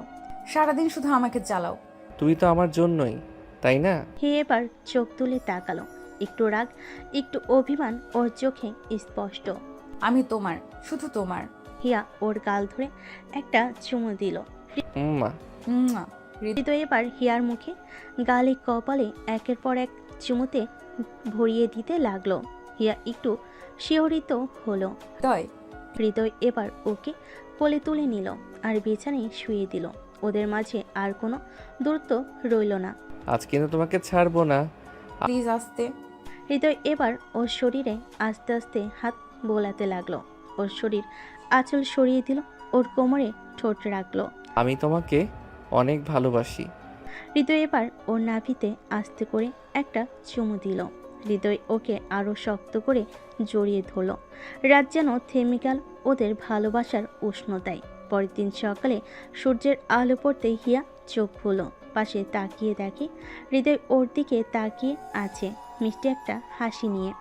সারাদিন শুধু আমাকে জ্বালাও। তুমি তো আমার জন্যই, তাই না? হিয়া এবার চোখ তুলে তাকালো। একটু রাগ, একটু অভিমান ওর চোখে স্পষ্ট। আমি তোমার, শুধু তোমার। হিয়া ওর গাল ধরে একটা চুমু দিল। মা। মুয়া। হৃদয় এবার হিয়ার মুখে, গালে, কপালে একের পর এক চুমুতে ভরিয়ে দিতে লাগলো। হিয়া একটু শিহরিত হলো। হৃদয় এবার ওকে কোলে তুলে নিল আর বিছানায় শুয়ে দিল। ওদের মাঝে আর কোনো দূরত্ব রইল না। আজ কিন্তু তোমাকে ছাড়বো না। প্লিজ আসতে। হৃদয় এবার ওর শরীরে আস্তে আস্তে হাত বোলাতে লাগলো। ওর শরীর আঁচল সরিয়ে দিল, ওর কোমরে ঠোঁট রাখলো। আমি তোমাকে অনেক ভালোবাসি। হৃদয় এবার ওর নাভিতে আস্তে করে একটা চুমু দিল। হৃদয় ওকে আরো শক্ত করে জড়িয়ে ধরল। রাত যেন থেমে গেল ওদের ভালোবাসার উষ্ণতায়। পরের দিন সকালে সূর্যের আলো পড়তে হিয়া চোখ খুলল। পাশে তাকিয়ে দেখে হৃদয় ওর দিকে তাকিয়ে আছে, মিষ্টি একটা হাসি নিয়ে।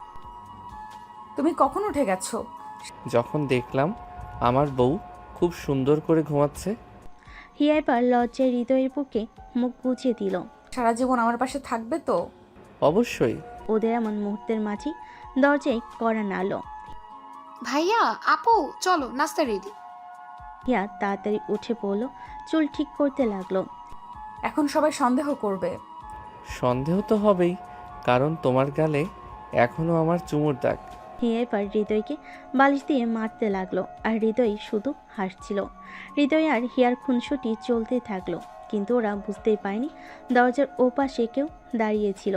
তুমি কখন উঠে গেছো? যখন দেখলাম আমার বউ খুব সুন্দর করে ঘুমাচ্ছে। হিয়া এবার লজ্জায় হৃদয়ের বুকে মুখ গুজে দিল। সারা জীবন আমার পাশে থাকবে তো? অবশ্যই। ওদের এমন মুহূর্তের মাঝে দরজায় কড়া নাড়ল। ভাইয়া, আপু চলো, নাস্তা রেডি। হিয়া তাড়াতাড়ি উঠে পড়ল, চুল ঠিক করতে লাগলো। এখন সবাই সন্দেহ করবে। সন্দেহ তো হবেই, কারণ তোমার গালে এখনো আমার চুমুর দাগ। হিয়া এবার হৃদয়কে বালিশ দিয়ে মারতে লাগলো, আর হৃদয় শুধু হাসছিল। হৃদয় আর হিয়ার খুনসুটি চলতে থাকলো, কিন্তু ওরা বুঝতেই পারেনি দরজার ওপাশে কেউ দাঁড়িয়েছিল।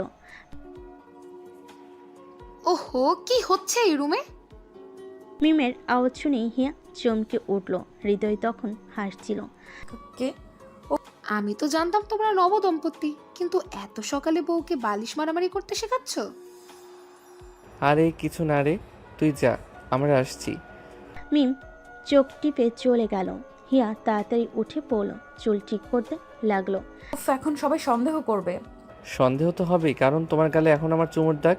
ওহো, কি হচ্ছে এই রুমে? মিমের আওয়াজ শুনে হিয়া চমকে উঠল। হৃদয় তখন হাসছিল। কে? আমি তো জানতাম তোমরা নবদম্পতি, কিন্তু এত সকালে বউকে বালিশ মারামারি করতে শেখাচ্ছ? আরে কিছু না রে, তুই যা, আমরা আসছি। মিম চোখ টিপে চলে গেল। হিয়া তাড়াতাড়ি উঠে পড়ল, চুল ঠিক করতে লাগলো। উফ, এখন সবাই সন্দেহ করবে। সন্দেহ তো হবেই, কারণ তোমার গালে এখন আমার চুমুর দাগ।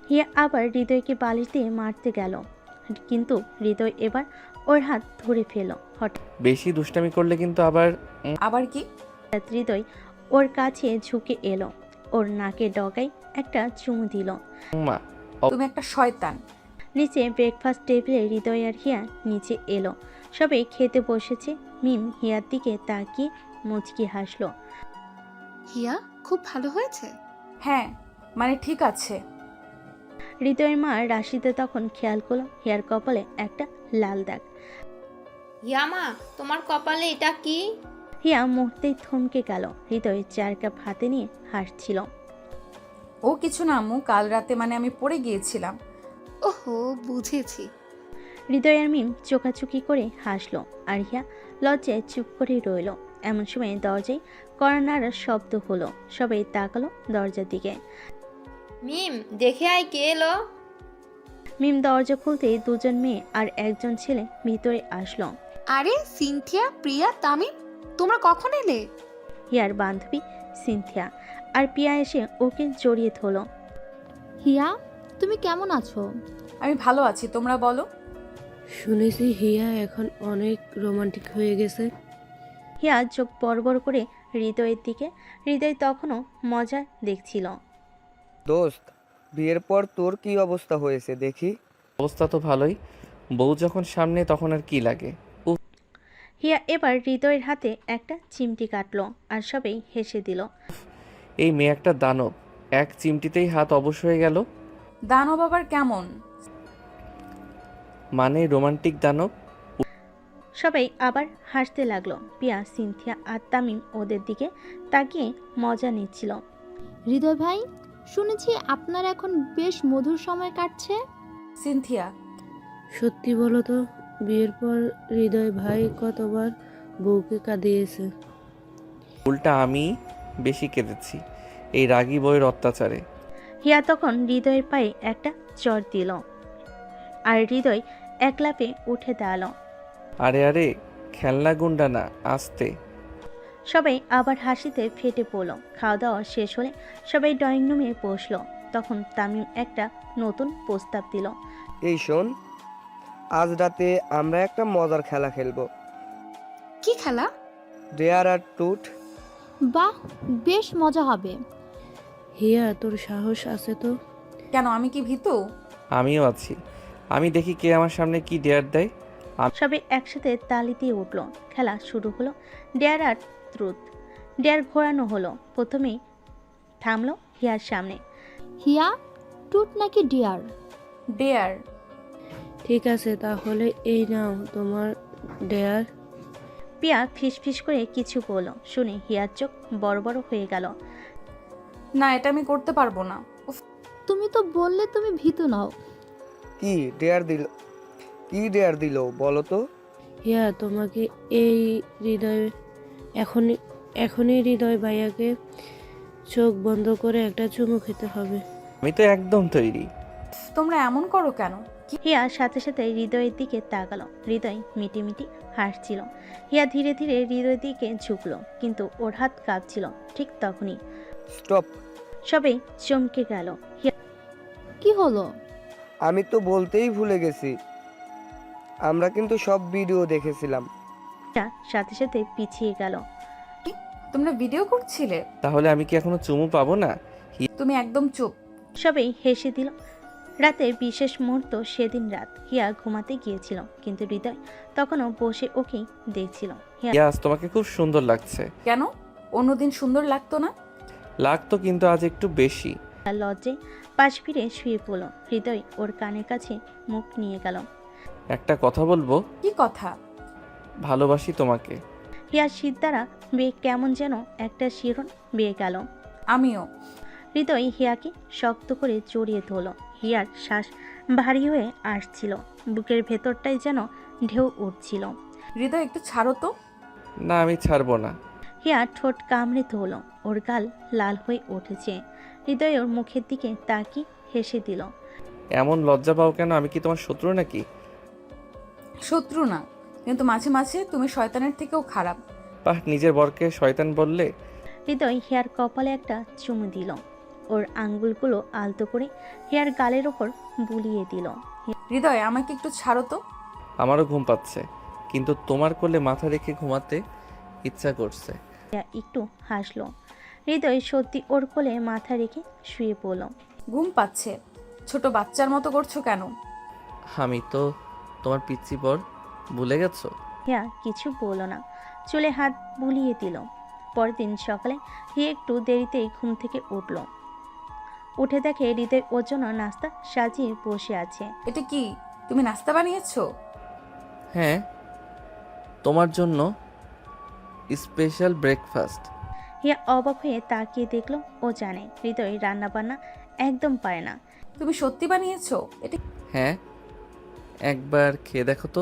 হিয়া আবার হৃদয়কে বালিশ দিয়ে মারতে গেল, কিন্তু হৃদয় এবার ওর হাত ধরে ফেল। হঠাৎ বেশি দুষ্টামি করলে কিন্তু আবার আবার কি? হৃদয় ওর কাছে ঝুঁকে এলো, ওর নাকে ডগায় একটা চুমু দিল। মা। তুমি একটা শয়তান। নিচে ব্রেকফাস্ট টেবিলে হৃদয় আর হিয়া নিচে এলো, সবাই খেতে বসেছে। মিম হিয়ার দিকে তাকিয়ে মুচকি হাসলো। হিয়া খুব ভালো হয়েছে। হ্যাঁ, মানে ঠিক আছে। হৃদয়ের মা রাশিদা তখন খেয়াল করলো হিয়ার কপালে একটা লাল দাগ। ইয়ামা, তোমার কপালে এটা কি? হিয়া মুহূর্তেই থমকে গেল। হৃদয় 4 কাপ হাতে নিয়ে হাসছিল। ও কিছু না আম্মু, কাল রাতে মানে আমি পড়ে গিয়েছিলাম। ওহো, বুঝেছি। হৃদয় আর মিম চোখাচুকি করে হাসলো, আর হিয়া লজ্জায় চুপ করে রইল। এমন সময় দরজায় কড়া নাড়ার শব্দ হলো, সবাই তাকালো দরজার দিকে। মিম, দেখে আয় কে এলো। মিম দরজা খুলতেই 2জন মেয়ে আর 1জন ছেলে ভিতরে আসলো। আরে সিনথিয়া, প্রিয়া, তামিম, তোমরা কখন এলে? হিয়ার বান্ধবী সিনথিয়া আর পিয়া এসে ওকে জড়িয়ে ধরলো। হিয়া, তুমি কেমন আছো? আমি ভালো আছি, তোমরা বলো। শুনেছি হিয়া এখন অনেক রোমান্টিক হয়ে গেছে। হিয়া চোখ বড় বড় করে হৃদয়ের দিকে। হৃদয় তখনও মজা দেখছিল। দোস্ত, বিয়ের পর তোর কি অবস্থা হয়েছে দেখি। অবস্থা তো ভালোই, বউ যখন সামনে তখন আর কি লাগে। হিয়া এবার হৃদয়ের হাতে একটা চিমটি কাটলো, আর সবাই হেসে দিল। এই মেয়ে একটা দানব, এক চিমটিতেই হাত অবশ হয়ে গেল। দানব আবার কেমন? মানে রোমান্টিক দানব। সবাই আবার হাসতে লাগলো। পিয়া, সিনথিয়া আর তামিম ওদের দিকে তাকিয়ে মজা নিচ্ছিল। হৃদয় ভাই, শুনেছি আপনার এখন বেশ মধুর সময় কাটছে। সিনথিয়া, সত্যি বলো তো, বিয়ের পর হৃদয় ভাই কতবার বউকে কাঁদিয়েছে? উল্টা আমি বেশি কেঁদেছি এই রাগী বইয়ের অত্যাচারে। হিয়া তখন হৃদয়ের পায়ে একটা চড় দিল, আর হৃদয় এক লাফে উঠে দাঁড়ালো। আরে আরে, খেলনা গুন্ডা না, আস্তে। সবাই আবার হাসিতে ফেটে পড়ল। খাওয়া দাওয়া শেষ হলে সবাই ড্রয়িং রুমে বসলো। তখন তামিম একটা নতুন প্রস্তাব দিল। এই শোন, আজ রাতে আমরা একটা মজার খেলা খেলবো। কি খেলা? ডেয়ার আর টুট। বাহ, বেশ মজা হবে। হিয়া, তোর সাহস আছে তো? কেন, আমি কি ভীতু? আমিও আছি, আমি দেখি কে আমার সামনে কি ডেয়ার দেয়। সবাই একসাথে তালি দিয়ে উঠল। খেলা শুরু হলো। ডেয়ার আর ট্রুথ। ডেয়ার ঘোরানো হলো। প্রথমেই থামলো হিয়ার সামনে। হিয়া, টুট নাকি ডিয়ার? ডেয়ার। ঠিক আছে, তাহলে এই নাও তোমার ডেয়ার। পিয়া ফিসফিস করে কিছু বলল, শুনে হিয়ার চোখ বড় বড় হয়ে গেল। না, এটা আমি করতে পারবো না। উফ, তুমি তো বললে তুমি ভীতু নও। কি ডেয়ার দিল? কি ডেয়ার দিল বলো তো? হিয়া, তোমাকে এই হৃদয় এখনই হৃদয় ভাইয়াকে চোখ বন্ধ করে একটা চুমু খেতে হবে। আমি তো একদম তৈরি। তোমরা এমন করো কেন? হিয়া সাথে সাথে হৃদয়ের দিকে তাকালো। হৃদয় মিটি মিটি হাসছিল। হিয়া ধীরে ধীরে হৃদয়ের দিকে ঝুঁকলো, কিন্তু ওর হাত কাঁপছিল। ঠিক তখনই স্টপ। সবাই চমকে গেল। হিয়া কি হলো? আমি তো বলতেই ভুলে গেছি, আমরা কিন্তু সব ভিডিও দেখেছিলাম। সাথে সাথে পিছিয়ে গেল। তোমরা ভিডিও করছিলে? তাহলে আমি কি এখনো চুমু পাবো না? তুমি একদম চুপ। সবাই হেসে দিল। রাতের বিশেষ মুহূর্ত সেদিন রাত। হিয়া ঘুমাতে গিয়েছিল, কিন্তু হৃদয় তখনও বসে ওকেই দেখছিল। হিয়া ইয়াস, তোমাকে খুব সুন্দর লাগছে। কেন, অন্যদিন সুন্দর লাগতো না? লাগতো, কিন্তু আজ একটু বেশি। লজ্জায় পাশ ফিরে শুয়ে পড়ল। হৃদয় ওর কানের কাছে মুখ নিয়ে গেল। একটা কথা বলবো? কি কথা? ভালোবাসি তোমাকে। হিয়ার শীত দ্বারা বেয়ে কেমন যেন একটা শিহরণ বেয়ে গেল। আমিও। হৃদয় হিয়াকে শক্ত করে জড়িয়ে ধরল। হিয়ার শ্বাস ভারী হয়ে আসছিল, বুকের ভেতরটাই যেন ঢেউ উঠছিল। হৃদয়, একটু ছাড়ো তো। না, আমি ছাড়বো না। হিয়া ঠোঁট কামড়ে ধরল। ওর গাল লাল হয়ে উঠেছে। হৃদয় ওর মুখের দিকে তাকিয়ে হেসে দিল। এমন লজ্জা পাও কেন? আমি কি তোমার শত্রু নাকি? শত্রু না, কিন্তু মাঝে মাঝে তুমি শয়তানের থেকেও খারাপ। বাহ, নিজের বরকে শয়তান বললে? হৃদয় হিয়ার কপালে একটা চুমু দিল। ওর আঙ্গুলগুলো আলতো করে হিয়ার গালের ওপর বুলিয়ে দিল। হৃদয়, আমাকে একটু ছাড়ো তো। আমারও ঘুম পাচ্ছে, কিন্তু তোমার কোলে মাথা রেখে ঘুমাতে ইচ্ছা করছে। হিয়া একটু হাসলো। হৃদয় সত্যি ওর কোলে মাথা রেখে শুয়ে পড়ল। ঘুম পাচ্ছে? ছোট বাচ্চার মতো করছো কেন? আমি তো তোমার পিচ্চি বর, ভুলে গেছো? হিয়া কিছু বলল না, চুলে হাত বুলিয়ে দিল। পরের দিন সকালে হিয়া একটু দেরিতেই ঘুম থেকে উঠল। উঠে দেখে হৃদয় ওর জন্য নাস্তা সাজিয়ে বসে আছে। এটা কি, তুমি নাস্তা বানিয়েছো? হ্যাঁ, তোমার জন্য স্পেশাল ব্রেকফাস্ট। হিয়া অবাক হয়ে তাকিয়ে দেখলো। ও জানে হৃদয় রান্না বান্না একদম পারে না। তুমি সত্যি বানিয়েছো? এটা হ্যাঁ, একবার খেয়ে দেখো তো।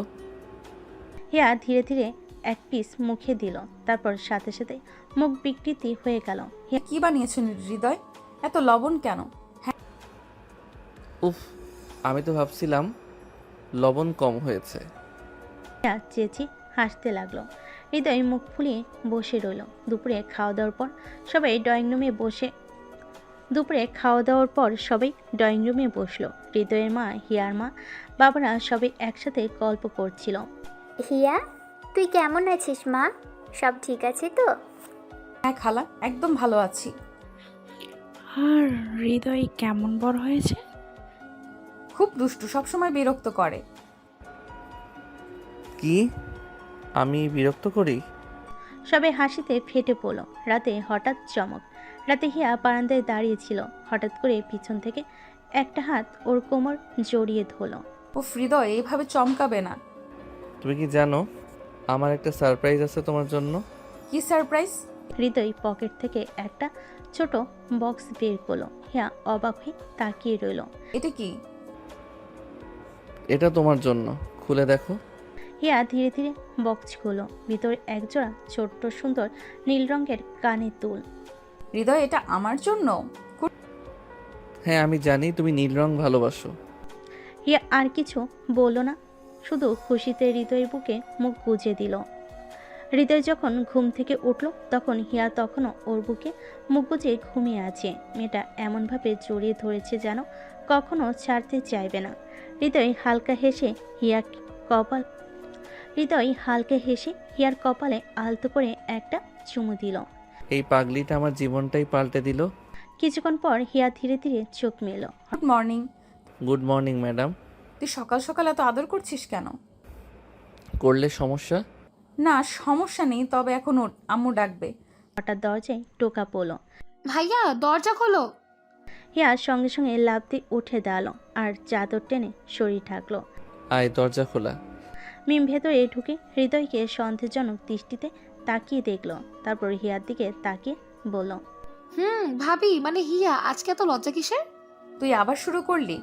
হিয়া ধীরে ধীরে এক পিস মুখে দিল, তারপর সাথে সাথে মুখ বিকৃতি হয়ে গেল। হিয়া কি বানিয়েছো হৃদয়? এত লবণ কেন? উফ, আমি তো ভাবছিলাম লবণ কম হয়েছে। চেঁচি হাসতে লাগলো। হৃদয় মুখ ফুলিয়ে বসে রইল। দুপুরে খাওয়া দাওয়ার পর সবাই ড্রয়িং রুমে বসলো। হৃদয়ের মা, হিয়ার মা, বাবারা সবাই একসাথে গল্প করছিল। হিয়া, তুই কেমন আছিস মা? সব ঠিক আছে তো? হ্যাঁ খালা, একদম ভালো আছি। আর হৃদয় কেমন বড় হয়েছে? খুব দুষ্টু, সবসময় বিরক্ত করে। কি, আমি বিরক্ত করি? সবাই হাসিতে ফেটে পড়ল। রাতে হঠাৎ চমক। রাতে হিয়া বারান্দায় দাঁড়িয়েছিল। হঠাৎ করে পিছন থেকে একটা হাত ওর কোমর জড়িয়ে ধরলো। ও হৃদয়, এইভাবে চমকাবে না। তুমি কি জানো আমার একটা সারপ্রাইজ আছে তোমার জন্য? কি সারপ্রাইজ? হৃদয় পকেট থেকে একটা ছোট বক্স বের করলো। হিয়া অবাক হয়ে তাকিয়ে রইল। এটা কি? এটা তোমার জন্য, খুলে দেখো। হিয়া ধীরে ধীরে বক্স খুলল। ভিতরে একজোড়া ছোট্ট সুন্দর নীল রঙের কানের দুল। হৃদয়, এটা আমার জন্য? হ্যাঁ, আমি জানি তুমি নীল রং ভালোবাসো। হিয়া আর কিছু বলল না, শুধু খুশিতে হৃদয়ের বুকে মুখ গুজে দিল। হৃদয় যখন ঘুম থেকে উঠল তখন হিয়া তখনও ওর বুকে মুখ গুজে ঘুমিয়ে আছে। মেয়েটা এমনভাবে জড়িয়ে ধরেছে যেন কখনো ছাড়তে চাইবে না। হৃদয় হালকা হেসে হিয়ার কপালে আলতো করে একটা চুমু দিল। এই পাগলিটা আমার জীবনটাই পাল্টে দিল। কিছুক্ষণ পর হিয়া ধীরে ধীরে চোখ মেলল। Good morning. Good morning madam. তুই সকাল সকাল এত আদর করছিস কেন? করলে সমস্যা? না, সমস্যা নেই, তবে এখন ওঠ, আম্মু ডাকবে। হঠাৎ দরজায় টোকা পড়ল। ভাইয়া, দরজা খোলো। হিয়া সঙ্গে সঙ্গে লাফ দিয়ে উঠে দাঁড়ালো আর চাদর টেনে শরীর ঢাকলো। আয়, দরজা খোলা। মিম ভেতরে ঢুকে হৃদয়কে সন্দেহজনক দৃষ্টিতে তাকিয়ে দেখলো। তারপর হিয়ার দিকে তাকিয়ে বলল, ভাবি, মানে হিয়া, আজকে এত লজ্জা কিসের? তুই আবার শুরু করলি?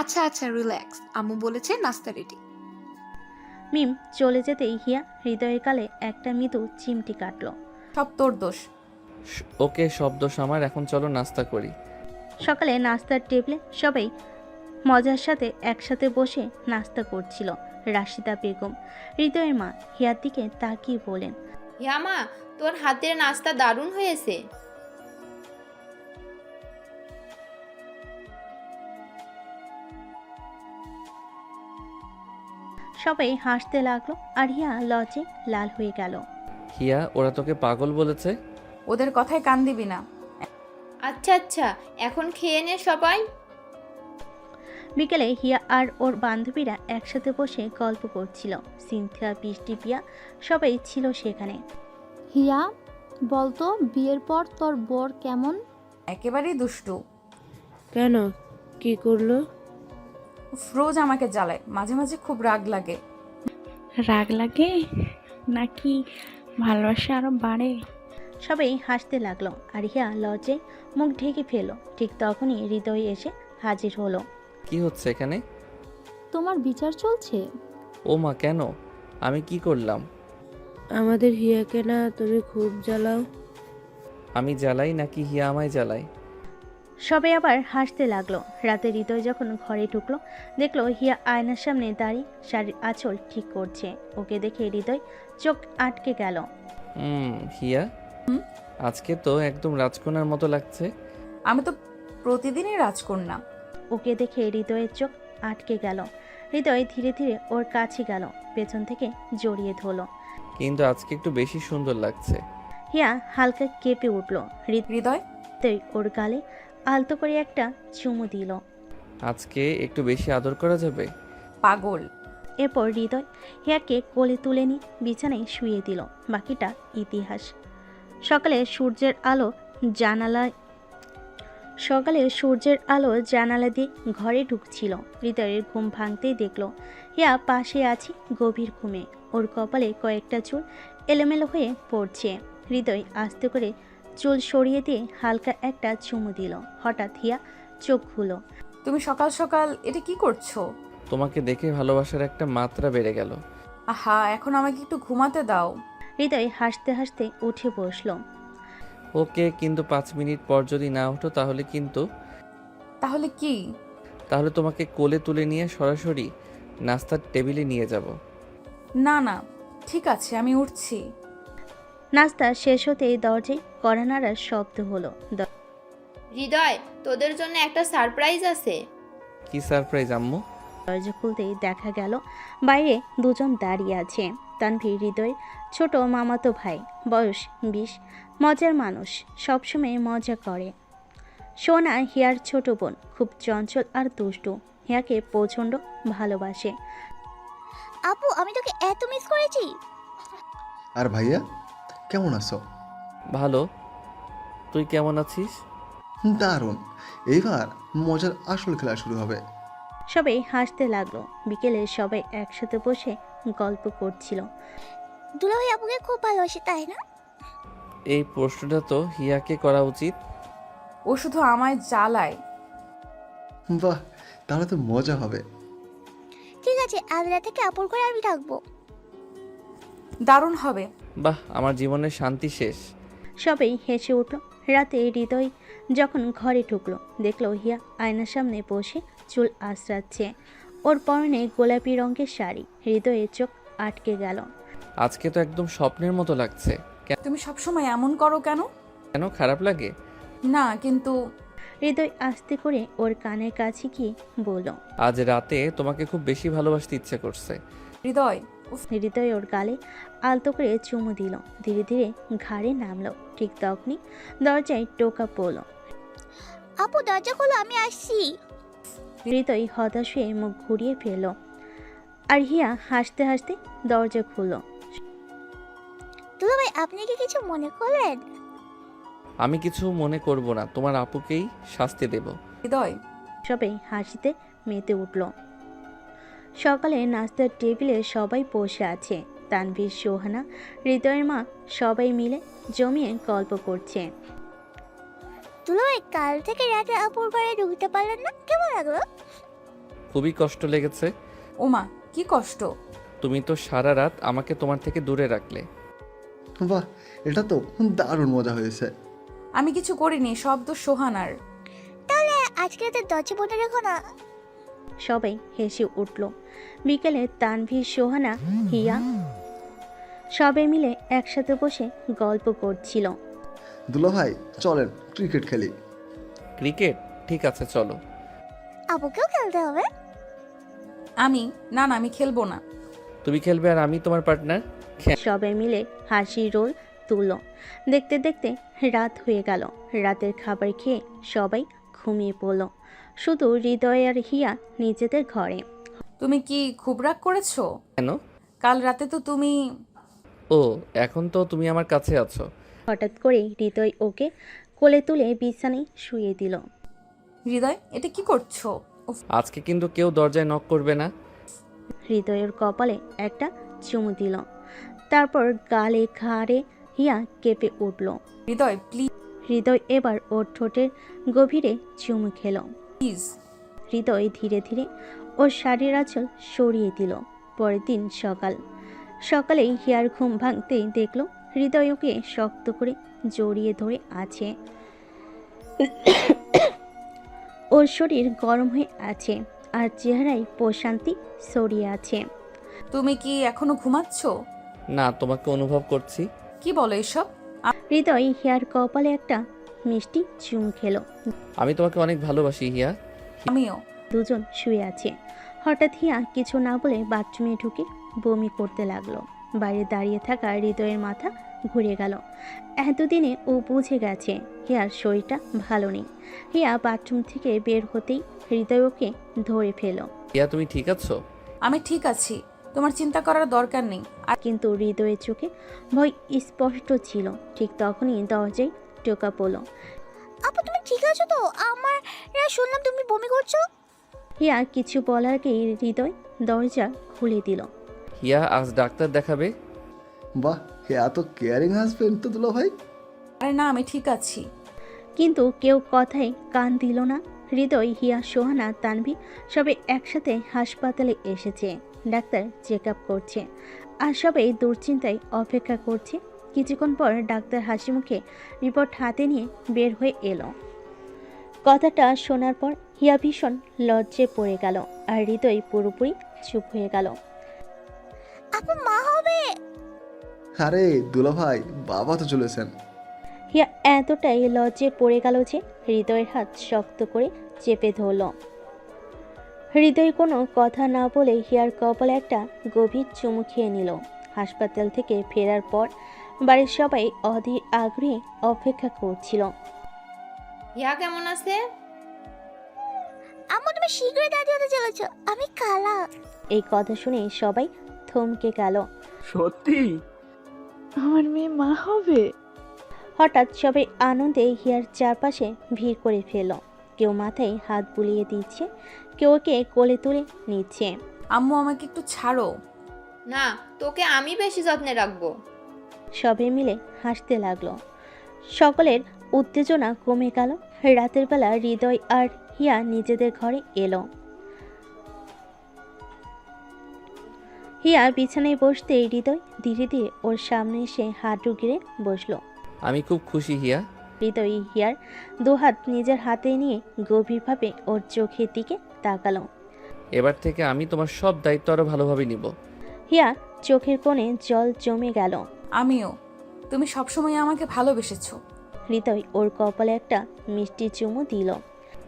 আচ্ছা আচ্ছা, রিল্যাক্স, আম্মু বলেছে নাস্তা রেডি। মিম চলে যেতেই হিয়া হৃদয়ের কালে একটা মৃদু চিমটি কাটলো। সব তোর দোষ। ওকে, সব দোষ আমার। এখন চলো নাস্তা করি। সকালে নাস্তার টেবিলে সবাই মজার সাথে একসাথে বসে নাস্তা করছিল। রাশিদা বেগম, হৃদয়ের মা, হিয়ার দিকে তাকিয়ে বলেন, হিয়া মা, তোর হাতের নাস্তা দারুণ হয়েছে। সবাই হাসতে লাগলো আর হিয়া লজ্জে লাল হয়ে গেল। হিয়া, ওরা তোকে পাগল বলেছে? ওদের কথায় কান দিবি না। আচ্ছা আচ্ছা, এখন খেয়ে নে সবাই। বিকেলে হিয়া আর ওর বান্ধবীরা একসাথে বসে গল্প করছিল। সিনথিয়া, বৃষ্টি, পিয়া সবাই ছিল সেখানে। হিয়া, বলতো বিয়ের পর তোর বর কেমন? একেবারেই দুষ্টু। কেন, কি করলো? রোজ আমাকে জ্বালায়, মাঝে মাঝে খুব রাগ লাগে। রাগ লাগে নাকি ভালোবাসা আরো বাড়ে? সবাই হাসতে লাগলো আর হিয়া লজ্জায় মুখ ঢেকে ফেলল। ঠিক তখনই হৃদয় এসে হাজির হলো। কি হচ্ছে এখানে? তোমার বিচার চলছে। ও মা, কেন? আমি কি করলাম? আমাদের হিয়াকে না তুমি খুব জ্বালাও। আমি জ্বালাই নাকি হিয়া আমায় জ্বালায়? সবাই আবার হাসতে লাগলো। রাতে হৃদয় যখন ঘরে ঢুকলো, দেখলো হিয়া আয়নার সামনে দাঁড়িয়ে শাড়ির আঁচল ঠিক করছে। ওকে দেখে হৃদয় চোখ আটকে গেল। হিয়া, আজকে তো একদম রাজকন্যার মতো লাগছে। আমি তো প্রতিদিনই রাজকন্যা। ওকে দেখে হৃদয়ের চোখ আটকে গেল। হৃদয় ধীরে ধীরে ওর কাছে গেল, পেছন থেকে জড়িয়ে ধরলো। কিন্তু আজকে একটু বেশি সুন্দর লাগছে। হিয়া হালকা কেঁপে উঠল। হৃদয়, ওর গালে আলতো করে একটা চুমু দিল। আজকে একটু বেশি আদর করা যাবে? পাগল। এরপর হৃদয় হিয়াকে কোলে তুলে নিয়ে বিছানায় শুয়ে দিল। বাকিটা ইতিহাস। সকালে সূর্যের আলো জানালা দিয়ে ঘরে ঢুকছিল। হৃদয়ের ঘুম ভাঙতেই দেখলো হিয়া পাশে আছে গভীর ঘুমে। ওর কপালে কয়েকটা চুল এলোমেলো হয়ে পড়ছে। হৃদয় আস্তে করে চুল সরিয়ে দিয়ে হালকা একটা চুমু দিল। হঠাৎ হিয়া চোখ খুলো। তুমি সকাল সকাল এটা কি করছো? তোমাকে দেখে ভালোবাসার একটা মাত্রা বেড়ে গেল। আহা, এখন আমাকে একটু ঘুমাতে দাও। হৃদয় হাসতে হাসতে উঠে বসলো। ওকে, কিন্তু 5 মিনিট পর যদি না ওঠো তাহলে কিন্তু। তাহলে কি? তাহলে তোমাকে কোলে তুলে নিয়ে সরাসরি নাস্তার টেবিলে নিয়ে যাব। না না, ঠিক আছে, আমি উঠছি। নাস্তা শেষ হতেই দরজায় কড়া নাড়ার শব্দ হলো। হৃদয়, তোদের জন্য একটা সারপ্রাইজ আছে। কি সারপ্রাইজ আম্মু? দরজা খুলতেই দেখা গেল বাইরে দুজন দাঁড়িয়ে আছে। তানভীর হৃদয়ের ছোট মামাতো ভাই, বয়স 20, মজার মানুষ, সবসময় মজা করে। সোনা হিয়ার ছোট বোন, খুব চঞ্চল আর দুষ্টু। হিয়াকে প্রচণ্ড ভালোবাসে। আপু, আমি তোকে এত মিস করেছি। আর ভাইয়া কেমন আছো? ভালো, তুই কেমন আছিস? দারুণ, এইবার মজার আসল খেলা শুরু হবে। সবাই হাসতে লাগলো। বিকেলে সবাই একসাথে বসে গল্প করছিল। দুলাভাই আপুকে খুব ভালোবাসে, তাই না? এই প্রশ্নটা তো হিয়াকে করা উচিত। ও শুধু আমায় জ্বালায়। বাহ, তাহলে তো মজা হবে। ঠিক আছে, আজ রাত থেকে আপুর করে আমি থাকবো। দারুণ হবে। বাহ, আমার জীবনের শান্তি শেষ। সবাই হেসে উঠল। রাতে হৃদয় যখন ঘরে ঢুকলো, দেখলো হিয়া আয়নার সামনে বসে চুল আঁচড়াচ্ছে। ওর পরনে গোলাপি রঙের শাড়ি। হৃদয়ের চোখ আটকে গেল। আজকে তো একদম স্বপ্নের মতো লাগছে। তুমি সবসময় এমন করো কেন? কেন, খারাপ লাগে? না, কিন্তু হৃদয় আস্তে করে ওর কানের কাছে গিয়ে বলল, আজ রাতে তোমাকে খুব বেশি ভালোবাসতে ইচ্ছে করছে। হৃদয়। হৃদয় ওর গালে আলতো করে চুমু দিল। ধীরে ধীরে ঘাড়ে নামলো। ঠিক তখনই দরজায় টোকা পড়ল। আপু, দরজা খোলো, আমি আসছি। হৃদয় হতাশ হয়ে মুখ ঘুরিয়ে ফেলল। আর হিয়া হাসতে হাসতে দরজা খুলল। দুলাভাই, আপনি কি কিছু মনে করলেন? আমি কিছু মনে করব না, তোমার আপুকেই শাস্তি দেব। হৃদয়। সবাই হাসিতে মেতে উঠল। সকালে নাস্তার টেবিলে সবাই বসে আছে। তানভীর, সোহানা, হৃদয়ের মা সবাই মিলে জমিয়ে গল্প করছে। দুলাভাই, কাল থেকে রাতে আপুর ঘরে ঢুকতে পারলেন না, কেমন লাগলো? খুবই কষ্ট লেগেছে। ওমা, কি কষ্ট? তুমি তো সারা রাত আমাকে তোমার থেকে দূরে রাখলে। বাহ, এটা তো দারুণ মজা হয়েছে। আমি কিছু করিনি, সব তো সোহানার। তাহলে আজকে রাতে দরজা বন্ধ রেখো না। সবাই হেসে উঠল। বিকেলে তানভীর, সোহানা, হিয়া সবাই মিলে একসাথে বসে গল্প করছিল। দুলাভাই, চলেন ক্রিকেট খেলি। ক্রিকেট? ঠিক আছে, চলো। আপুকেও খেলতে হবে। না, আমি খেলবো না। তুমি খেলবে আর আমি তোমার পার্টনার। সবাই মিলে হাসি রোল তুলল। দেখতে দেখতে রাত হয়ে গেল। রাতের খাবার খেয়ে সবাই ঘুমিয়ে পড়ল। শুধু হৃদয় আর হিয়া নিজেদের ঘরে। তুমি কি খুব রাগ করেছো? কেন? কাল রাতে তো তুমি। ও, এখন তো তুমি আমার কাছে আছো। হঠাৎ করে হৃদয় ওকে কোলে তুলে বিছানায় শুয়ে দিল। হৃদয়, এটা কি করছো? আজকে কিন্তু কেউ দরজায় নক করবে না। হৃদয়ের কপালে একটা চুমু দিল। তারপর গালে ঘাড়ে হিয়া কেঁপে উঠল। হৃদয়, প্লিজ। হৃদয় এবার ওর ঠোঁটের গভীরে চুমু খেল। প্লিজ। হৃদয় ধীরে ধীরে ওর শাড়ির আঁচল সরিয়ে দিল। পরের দিন সকালেই হিয়ার ঘুম ভাঙতেই দেখল হৃদয় ওকে শক্ত করে জড়িয়ে ধরে আছে। ওর শরীর গরম হয়ে আছে আর চেহারায় প্রশান্তি ছড়িয়ে আছে। তুমি কি এখনো ঘুমাচ্ছ? না, তোমাকে অনুভব করছি। কি বলো এসব? হৃদয় হিয়ার কপালে একটা মিষ্টি চুমু খেলো। আমি তোমাকে অনেক ভালোবাসি হিয়া। আমিও। দুজন শুয়ে আছে। হঠাৎ হিয়া কিছু না বলে বাথরুমে ঢুকে বমি করতে লাগলো। বাইরে দাঁড়িয়ে থাকা হৃদয়ের মাথা ঘুরে গেল। এতদিনে ও বুঝে গেছে হিয়ার শরীরটা ভালো নেই। হিয়া বাথরুম থেকে বের হতেই হৃদয় ওকে ধরে ফেল। হিয়া, তুমি ঠিক আছো? আমি ঠিক আছি, তোমার চিন্তা করার দরকার নেই। কিন্তু হৃদয়ের চোখে ভয় স্পষ্ট ছিল। ঠিক তখনই দরজায় টোকা পড়ল। আপু তুমি ঠিক আছো তো? আমার শুনলাম তুমি বমি করছো। হিয়া কিছু বলার আগেই হৃদয় দরজা খুলে দিল। হিয়া, আজ ডাক্তার দেখাবে? বাহ, এত কেয়ারিং হাজবেন্ড তো দুলা ভাই। আরে না, আমি ঠিক আছি। কিন্তু কেউ কথায় কান দিল না। হৃদয়, হিয়া, সোহানা, তানভি সবে একসাথে হাসপাতালে এসেছে। ডাক্তার চেক আপ করছে আর সবাই দুশ্চিন্তায় অপেক্ষা করছে। কিছুক্ষণ পর ডাক্তার হাসি মুখে রিপোর্ট হাতে নিয়ে বের হয়ে এলো। কথাটা শোনার পর হিয়া ভীষণ লজ্জে পড়ে গেল আর হৃদয় পুরোপুরি চুপ হয়ে গেল। আপু মা হবে? আরে দুলা ভাই, বাবা তো চলেছেন। হিয়া এতটাই লজ্জে পড়ে গেল যে হৃদয়ের হাত শক্ত করে চেপে ধরল। হৃদয় কোনো কথা না বলে হিয়ার কপালে একটা গভীর চুমু খেয়ে নিল। হাসপাতাল থেকে ফেরার পর বাড়ির সবাই অধীর আগ্রহে অপেক্ষা করছিল। হিয়া কেমন আছে? আম্মু তুমি শীঘ্রই দাদি হতে চলেছো। আমি কালা। এই কথা শুনে সবাই থমকে গেল। সত্যি? আমার মেয়ে মা হবে? হঠাৎ সবাই আনন্দে হিয়ার চারপাশে ভিড় করে ফেলল। কেউ মাথায় হাত বুলিয়ে দিচ্ছে, কেউ ওকে কোলে তুলে নিচ্ছে। আম্মু আমাকে একটু ছাড়ো। না, তোকে আমি বেশি যত্নে রাখবো। সবাই মিলে হাসতে লাগলো। সকলের উত্তেজনা কমে গেল। রাতের বেলা হৃদয় আর হিয়া নিজেদের ঘরে এলো। হিয়া বিছানায় বসতে হৃদয় ধীরে ধীরে ওর সামনে এসে হাঁটু গিরে বসলো। আমি খুব খুশি হিয়া। হৃদয় হিয়ার দুহাত নিজের হাতে নিয়ে গভীরভাবে ওর চোখের দিকে তাকালো। এবার থেকে আমি তোমার সব দায়িত্ব আরো ভালোভাবে নিব। হিয়া চোখের কোণে জল জমে গেল। আমিও। তুমি সবসময় আমাকে ভালোবেসেছো। হৃদয় ওর কপালে একটা মিষ্টি চুমু দিল।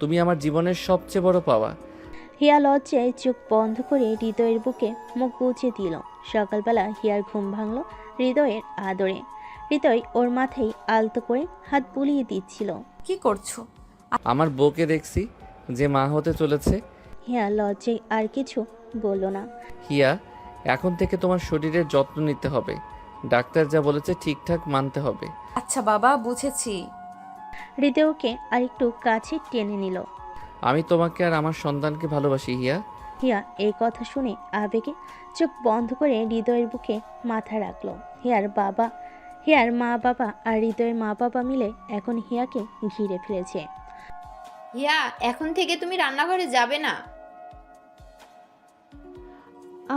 তুমি আমার জীবনের সবচেয়ে বড় পাওয়া। হিয়া লজ্জায় চোখ বন্ধ করে হৃদয়ের বুকে মুখ গুজে দিল। সকালবেলা হিয়ার ঘুম ভাঙল হৃদয়ের আদরে। হৃদয় ওর মাথায় আলতো করে হাত বুলিয়ে দিচ্ছিল। কি করছো? আমার বউকে দেখছি যে মা হতে চলেছে। হিয়া লজ্জায় আর কিছু বলল না। হিয়া, এখন থেকে তোমার শরীরের যত্ন নিতে হবে। ডাক্তার যা বলেছে ঠিকঠাক মানতে হবে। আচ্ছা বাবা, বুঝেছি। হৃদয়কে আর একটু কাছে টেনে নিল। আমি তোমাকে আর আমার সন্তানকে ভালোবাসি হিয়া। হিয়া এই কথা শুনে আবেগে চোখ বন্ধ করে হৃদয়ের বুকে মাথা রাখলো। হিয়ার মা বাবা আর হৃদয়ের মা বাবা মিলে এখন হিয়াকে ঘিরে ফেলেছে। হিয়া, এখন থেকে তুমি রান্নাঘরে যাবে না।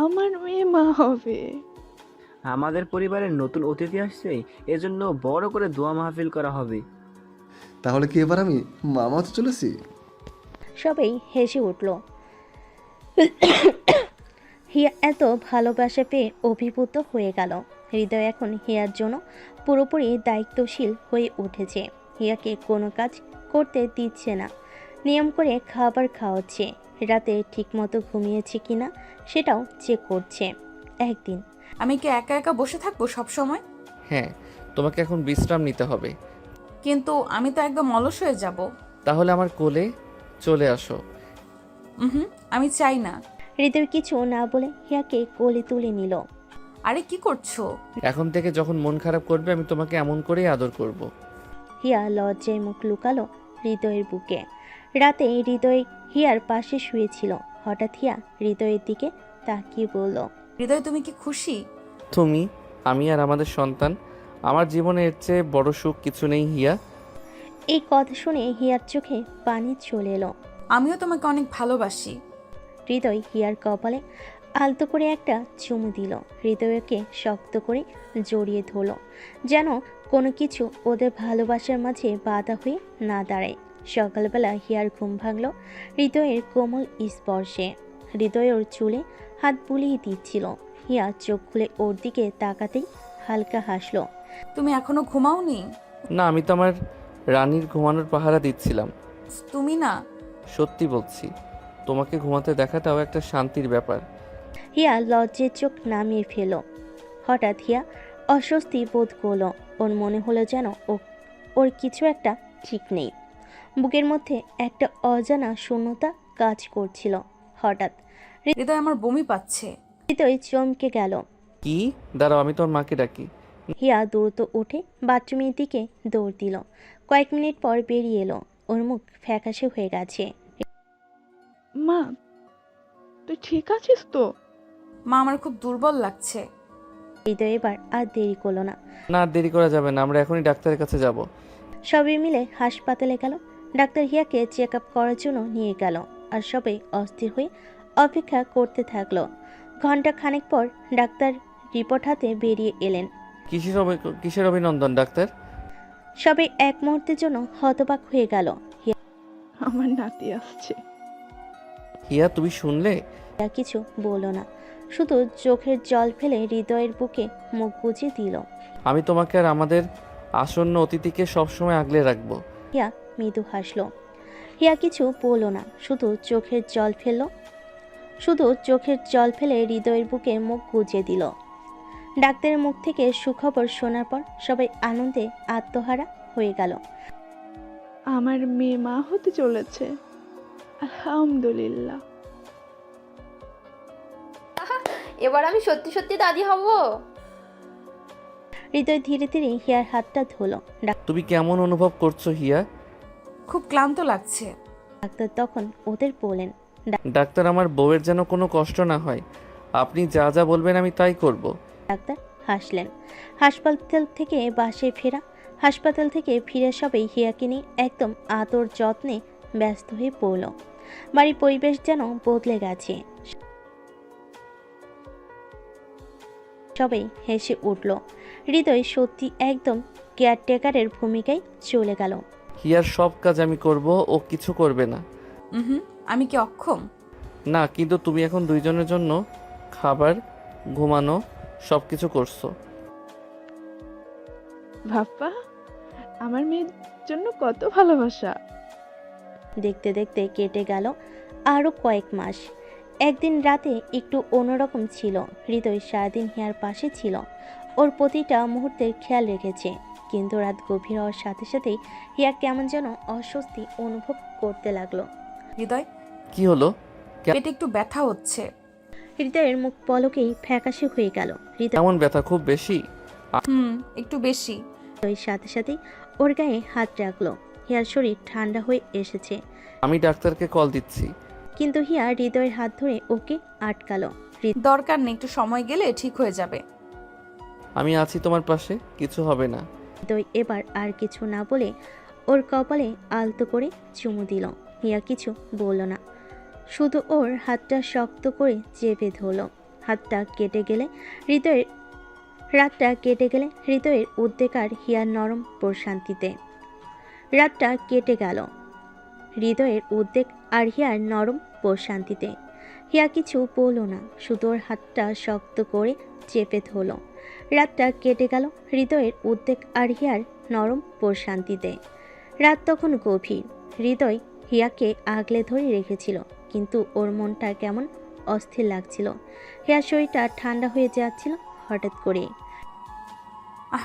আমার মেয়ে মা হবে। আমাদের পরিবারের নতুন অতিথি আসছে, এজন্য বড় করে দোয়া মাহফিল করা হবে। তাহলে কি এবার আমি মামা হতে চলেছি? সবাই হেসে উঠল। হিয়া এত ভালোবাসা পেয়ে অভিভূত হয়ে গেল। হৃদয় এখন হিয়ার জন্য পুরোপুরি দায়িত্বশীল হয়ে উঠেছে। হিয়াকে কোনো কাজ করতে দিচ্ছে না, নিয়ম করে খাবার খাওয়াচ্ছে, রাতে ঠিকমতো ঘুমিয়েছে কিনা সেটাও চেক করছে। একদিন, আমি কি একা একা বসে থাকবো সব সময়? হ্যাঁ, তোমাকে এখন বিশ্রাম নিতে হবে। কিন্তু আমি তো একদম অলস হয়ে যাব। তাহলে আমার কোলে চলে আসো। আমি চাই না। হৃদয় কিছু না বলে হিয়াকে কোলে তুলে নিল। আরে কি করছো? এখন থেকে যখন মন খারাপ করবে আমি তোমাকে এমন করেই আদর করব। হিয়া লজ্জায় মুখ লুকালো হৃদয়ের বুকে। রাতে হৃদয় হিয়ার পাশে শুয়েছিল। হঠাৎ হিয়া হৃদয়ের দিকে তাকিয়ে বলল, হৃদয় তুমি কি খুশি? তুমি, আমি আর আমাদের সন্তান। আমার জীবনে এর চেয়ে বড় সুখ কিছু নেই হিয়া। এই কথা শুনে হিয়ার চোখে পানি চলে এলো। আমিও তোমাকে অনেক ভালোবাসি। হৃদয় হিয়ার কপালে আলতো করে একটা চুমু দিল। হৃদয়কে শক্ত করে জড়িয়ে ধরল, যেন কোনো কিছু ওদের ভালোবাসার মাঝে বাধা হয়ে না দাঁড়ায়। সকালবেলা হিয়ার ঘুম ভাঙল হৃদয়ের কোমল স্পর্শে। হৃদয় ওর চুলে হাত বুলিয়ে দিচ্ছিল। হিয়া চোখ খুলে ওর দিকে তাকাতেই হালকা হাসলো। তুমি এখনো ঘুমাওনি? না, আমি তো আমার রানীর ঘুমানোর পাহারা দিচ্ছিলাম। তুমি না। সত্যি বলছি, তোমাকে ঘুমাতে দেখাটাও একটা শান্তির ব্যাপার। হিয়া লজ্জের চোখ নামিয়ে ফেল। হঠাৎ হিয়া অস্বস্তি বোধ করল। ওর মনে হলো যেন ওর কিছু একটা ঠিক নেই। বুকের মধ্যে একটা অজানা শূন্যতা কাজ করছিল। হঠাৎ হৃদয়, আমার বমি পাচ্ছে। হৃদয় চমকে গেল। কি? দাঁড়াও, আমি তোর মাকে ডাকি। হিয়া দ্রুত উঠে বাথরুমের দিকে দৌড় দিল। কয়েক মিনিট পর বেরিয়ে এলো। ওর মুখ ফ্যাকাশে হয়ে গেছে। মা, তুই ঠিক আছিস তো? মা, আমার খুব দুর্বল লাগছে। হৃদয় এবার আর দেরি করলো না। না, দেরি করা যাবে না, আমরা এখনই ডাক্তারের কাছে যাব। সবাই মিলে হাসপাতালে গেল। ডাক্তার হিয়াকে চেক আপ করার জন্য নিয়ে গেল। আর সবাই অস্থির হয়ে অপেক্ষা করতে থাকলো। ঘন্টা খানেক পর ডাক্তার রিপোর্ট হাতে বেরিয়ে এলেন। কিসের অভিনন্দন ডাক্তার? সবাই এক মুহূর্তের জন্য হতবাক হয়ে গেল। আমার নাতি আসছে। হিয়া, তুমি শুনলে? হিয়া কিছু বলল না, শুধু চোখের জল ফেলে হৃদয়ের বুকে মুখ গুজে দিল। আমি তোমাকে আর আমাদের আসন্ন অতিথিকে সবসময় আগলে রাখবো। হিয়া মৃদু হাসলো। হিয়া কিছু বলল না, শুধু চোখের জল ফেলে হৃদয়ের বুকে মুখ গুজে দিল। ডাক্তারের মুখ থেকে সুখবর শোনার পর সবাই আনন্দে আত্মহারা হয়ে গেল। আমার মেয়ে মা হতে চলেছে, আলহামদুলিল্লাহ। এবার আমি সত্যি সত্যি দাদি হব। হৃদয় ধীরে ধীরে হিয়ার হাতটা ধরল। তুমি কেমন অনুভব করছো হিয়া? খুব ক্লান্ত লাগছে। ডাক্তার তখন ওদের বলেন। ডাক্তার, আমার বউয়ের যেন কোনো কষ্ট না হয়। আপনি যা যা বলবেন আমি তাই করব। ডাক্তার হাসলেন। হাসপাতাল থেকে ফিরে সবাই হিয়াকে নিয়ে একদম আদর যত্নে ব্যস্ত হয়ে পড়ল। বাড়ির পরিবেশ যেন বদলে গেছে। সবাই হেসে উঠল। হৃদয় সত্যি একদম কেয়ারটেকারের ভূমিকায় চলে গেল। হিয়ার সব কাজ আমি করব, ও কিছু করবে না। আমি কি অক্ষম? না, কিন্তু তুমি এখন দুইজনের জন্য খাবার, ঘুমানো সব কিছু করছো। বাবা, আমার মেয়ের জন্য কত ভালোবাসা। দেখতে দেখতে কেটে গেল আরও কয়েক মাস। একদিন রাতে একটু অন্যরকম ছিল। হৃদয় সারাদিন হিয়ার পাশে ছিল, ওর প্রতিটা মুহূর্তের খেয়াল রেখেছে। কিন্তু রাত গভীর হওয়ার সাথে সাথেই হিয়া কেমন যেন অস্বস্তি অনুভব করতে লাগলো। হৃদয়, কি হলো? পেটে একটু ব্যথা হচ্ছে। হৃদয়ের মুখ পলকেই ফ্যাকাশে হয়ে গেল। কেমন ব্যথা? খুব বেশি? একটু বেশি। হৃদয়ের সাথে সাথেই ওর গায়ে হাত রাখলো। হিয়ার শরীর ঠান্ডা হয়ে এসেছে। আমি ডাক্তারকে কল দিচ্ছি। কিন্তু হিয়া হৃদয়ের হাত ধরে ওকে আটকালো। দরকার নেই, একটু সময় গেলে ঠিক হয়ে যাবে। আমি আছি তোমার পাশে, কিছু হবে না। হৃদয় এবার আর কিছু না বলে ওর কপালে আলতো করে চুমু দিল। হিয়া কিছু বলল না, শুধু ওর হাতটা শক্ত করে চেপে ধরল। রাতটা কেটে গেলে হৃদয়ের উদ্বেগ আর হিয়ার নরম প্রশান্তিতে। হিয়া কিছু বলল না, শুধু ওর হাতটা শক্ত করে চেপে ধরল। রাতটা কেটে গেল হৃদয়ের উদ্বেগ আর হিয়ার নরম প্রশান্তিতে। রাত তখন গভীর। হৃদয় হিয়াকে আগলে ধরে রেখেছিল, কিন্তু ওর মনটা কেমন অস্থির লাগছিল। হিয়ার শরীরটা ঠান্ডা হয়ে যাচ্ছিল হঠাৎ করে।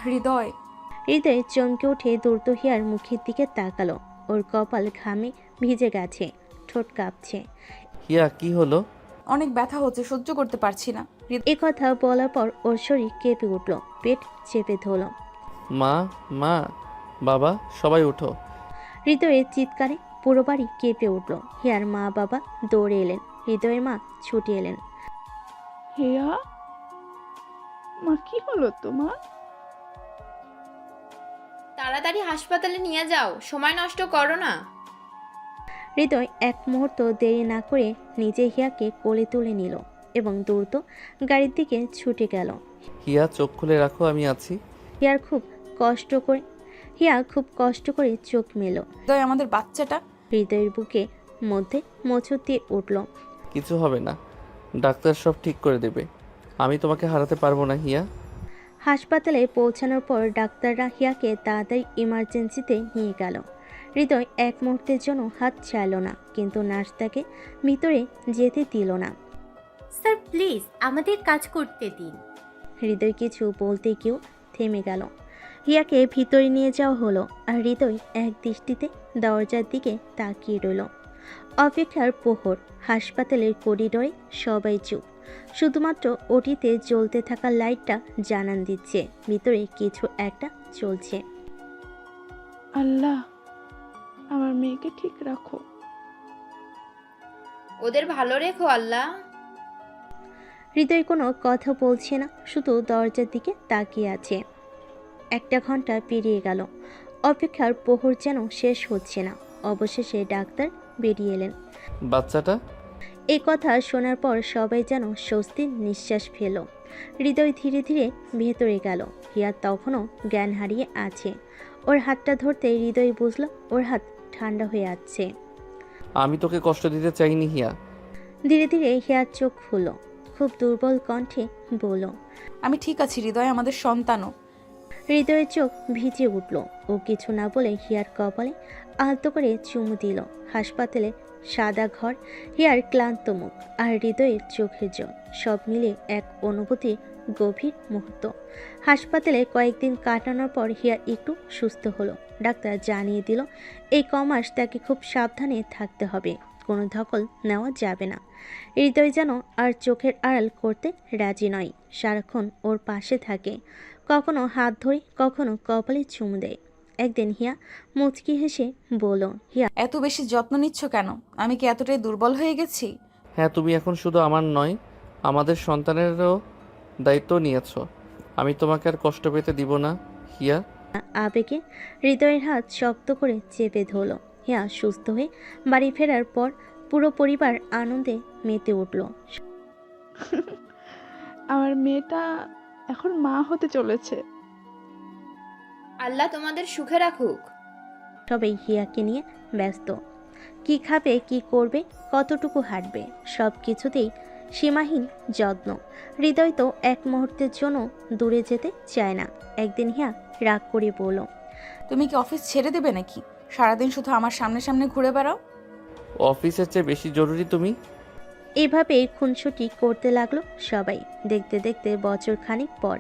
হৃদয় চমকে উঠে দ্রুত হিয়ার মুখের দিকে তাকালো। ওর কপাল ঘামে ভিজে গেছে, ঠোঁট কাঁপছে। হিয়া, কি হলো? অনেক ব্যথা হচ্ছে, সহ্য করতে পারছি না। এ কথা বলার পর ওর শরীর কেঁপে উঠল, পেট চেপে ধরল। মা, বাবা, সবাই উঠো। হৃদয়ের চিৎকারে পুরো বাড়ি কেঁপে উঠল। হিয়ার মা বাবা দৌড়ে এলেন, হৃদয়ের মা ছুটে এলেন। হিয়া, মা, কি হলো তোমার? তাড়াতাড়ি হাসপাতালে নিয়ে যাও, সময় নষ্ট করো না। হৃদয় এক মুহূর্ত দেরি না করে নিজে হিয়াকে কোলে তুলে নিল এবং দ্রুত গাড়ির দিকে ছুটে গেল। হিয়া, চোখ খুলে রাখো, আমি আছি। হিয়ার খুব কষ্ট করে হিয়া খুব কষ্ট করে চোখ মেলো। হৃদয় আমাদের বাচ্চাটা। হৃদয়ের বুকে মধ্যে মোচড় দিয়ে উঠল। কিছু হবে না, ডাক্তার সব ঠিক করে দেবে। আমি তোমাকে হারাতে পারবো না হিয়া। হাসপাতালে পৌঁছানোর পর ডাক্তাররা হিয়াকে তাড়াতাড়ি ইমার্জেন্সিতে নিয়ে গেল। হৃদয় এক মুহূর্তের জন্য হাত ছাড়ল না, কিন্তু নার্স তাকে ভিতরে যেতে দিল না। স্যার প্লিজ আমাদের কাজ করতে দিন। হৃদয় কিছু বলতে গিয়েও থেমে গেল। হিয়াকে ভিতরে নিয়ে যাওয়া হলো, আর হৃদয় এক দৃষ্টিতে দরজার দিকে তাকিয়ে রইল। অপেক্ষার প্রহর। হাসপাতালের করিডোরে সবাই চুপ, শুধুমাত্র ওটিতে জ্বলতে থাকা লাইটটা জানান দিচ্ছে ভিতরে কিছু একটা চলছে। আল্লাহ, আমার মেয়েকে ঠিক রাখো। ওদের ভালো রেখো আল্লাহ। হৃদয় কোনো কথা বলছে না, শুধু দরজার দিকে তাকিয়ে আছে। 1 ঘন্টা পেরিয়ে গেল। অপেক্ষার প্রহর যেন শেষ হচ্ছে না। অবশেষে ডাক্তার বেরিয়ে এলেন। বাচ্চাটা? এই কথা শোনার পর সবাই যেন স্বস্তির নিঃশ্বাস ফেল। হৃদয় ধীরে ধীরে ভেতরে গেল। হিয়া তখনও জ্ঞান হারিয়ে আছে। ওর হাতটা ধরতে হৃদয় বুঝল ওর হাত ঠান্ডা হয়ে আছে। আমি তোকে কষ্ট দিতে চাইনি হিয়া। ধীরে ধীরে হিয়ার চোখ খুলল, খুব দুর্বল কণ্ঠে বলল, আমি ঠিক আছি হৃদয়, আমাদের সন্তানও। হৃদয়ের চোখ ভিজে উঠল। ও কিছু না বলে হিয়ার কপালে আলতো করে চুমু দিল। হাসপাতালে সাদা ঘর, হিয়ার ক্লান্ত মুখ, আর হৃদয়ের চোখের জল, সব মিলে এক অনুভূতির গভীর মুহূর্ত। হাসপাতালে কয়েকদিন কাটানোর পর হিয়া একটু সুস্থ হলো। ডাক্তার জানিয়ে দিল এই কমাস তাকে খুব সাবধানে থাকতে হবে, কোনো ধকল নেওয়া যাবে না। হৃদয় যেন আর চোখের আড়াল করতে রাজি নয়, সারাক্ষণ ওর পাশে থাকে, কখনো হাত ধরে কখনো কপালে চুমু দেয়। একদিন হিয়া মুচকি হেসে বলল, হিয়া এত বেশি যত্ন নিচ্ছ কেন? আমি কি এতটাই দুর্বল হয়ে গেছি? হ্যাঁ, তুমি এখন শুধু আমার নয়, আমাদের সন্তানেরও দায়িত্ব নিয়েছো। আমি তোমাকে আর কষ্ট পেতে দিব না হিয়া। আবেগে হৃদয়ের হাত শক্ত করে চেপে ধরল। হিয়া সুস্থ হয়ে বাড়ি ফেরার পর পুরো পরিবার আনন্দে মেতে উঠল। আমার মেয়েটা এখন মা হতে চলেছে। আল্লাহ তোমাদের সুখে রাখুক। সবাই হিয়াকে নিয়ে ব্যস্ত। কি খাবে, কি করবে, কতটুকু হাঁটবে, সব কিছুতেই সীমাহীন যত্ন। হৃদয় তো এক মুহূর্তের জন্য দূরে যেতে চায় না। একদিন হিয়া রাগ করে বলল, তুমি কি অফিস ছেড়ে দেবে নাকি? সারাদিন শুধু আমার সামনে সামনে ঘুরে বেড়াও। অফিসের চেয়ে বেশি জরুরি তুমি। এভাবে খুনসুটি করতে লাগলো সবাই। দেখতে দেখতে বছর খানিক পর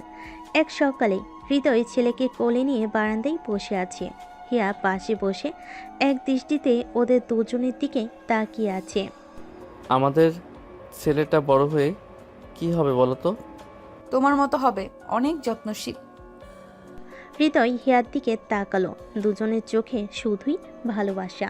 এক সকালে হৃদয় ছেলেকে কোলে নিয়ে বারান্দায় বসে আছে। হিয়া পাশে বসে এক দৃষ্টিতে ওদের দুজনের দিকে তাকিয়ে আছে। আমাদের ছেলেটা বড় হয়ে কি হবে বলো তো? তোমার মতো হবে, অনেক যত্নশীল। হৃদয় হিয়ার দিকে তাকালো। দুজনের চোখে শুধুই ভালোবাসা।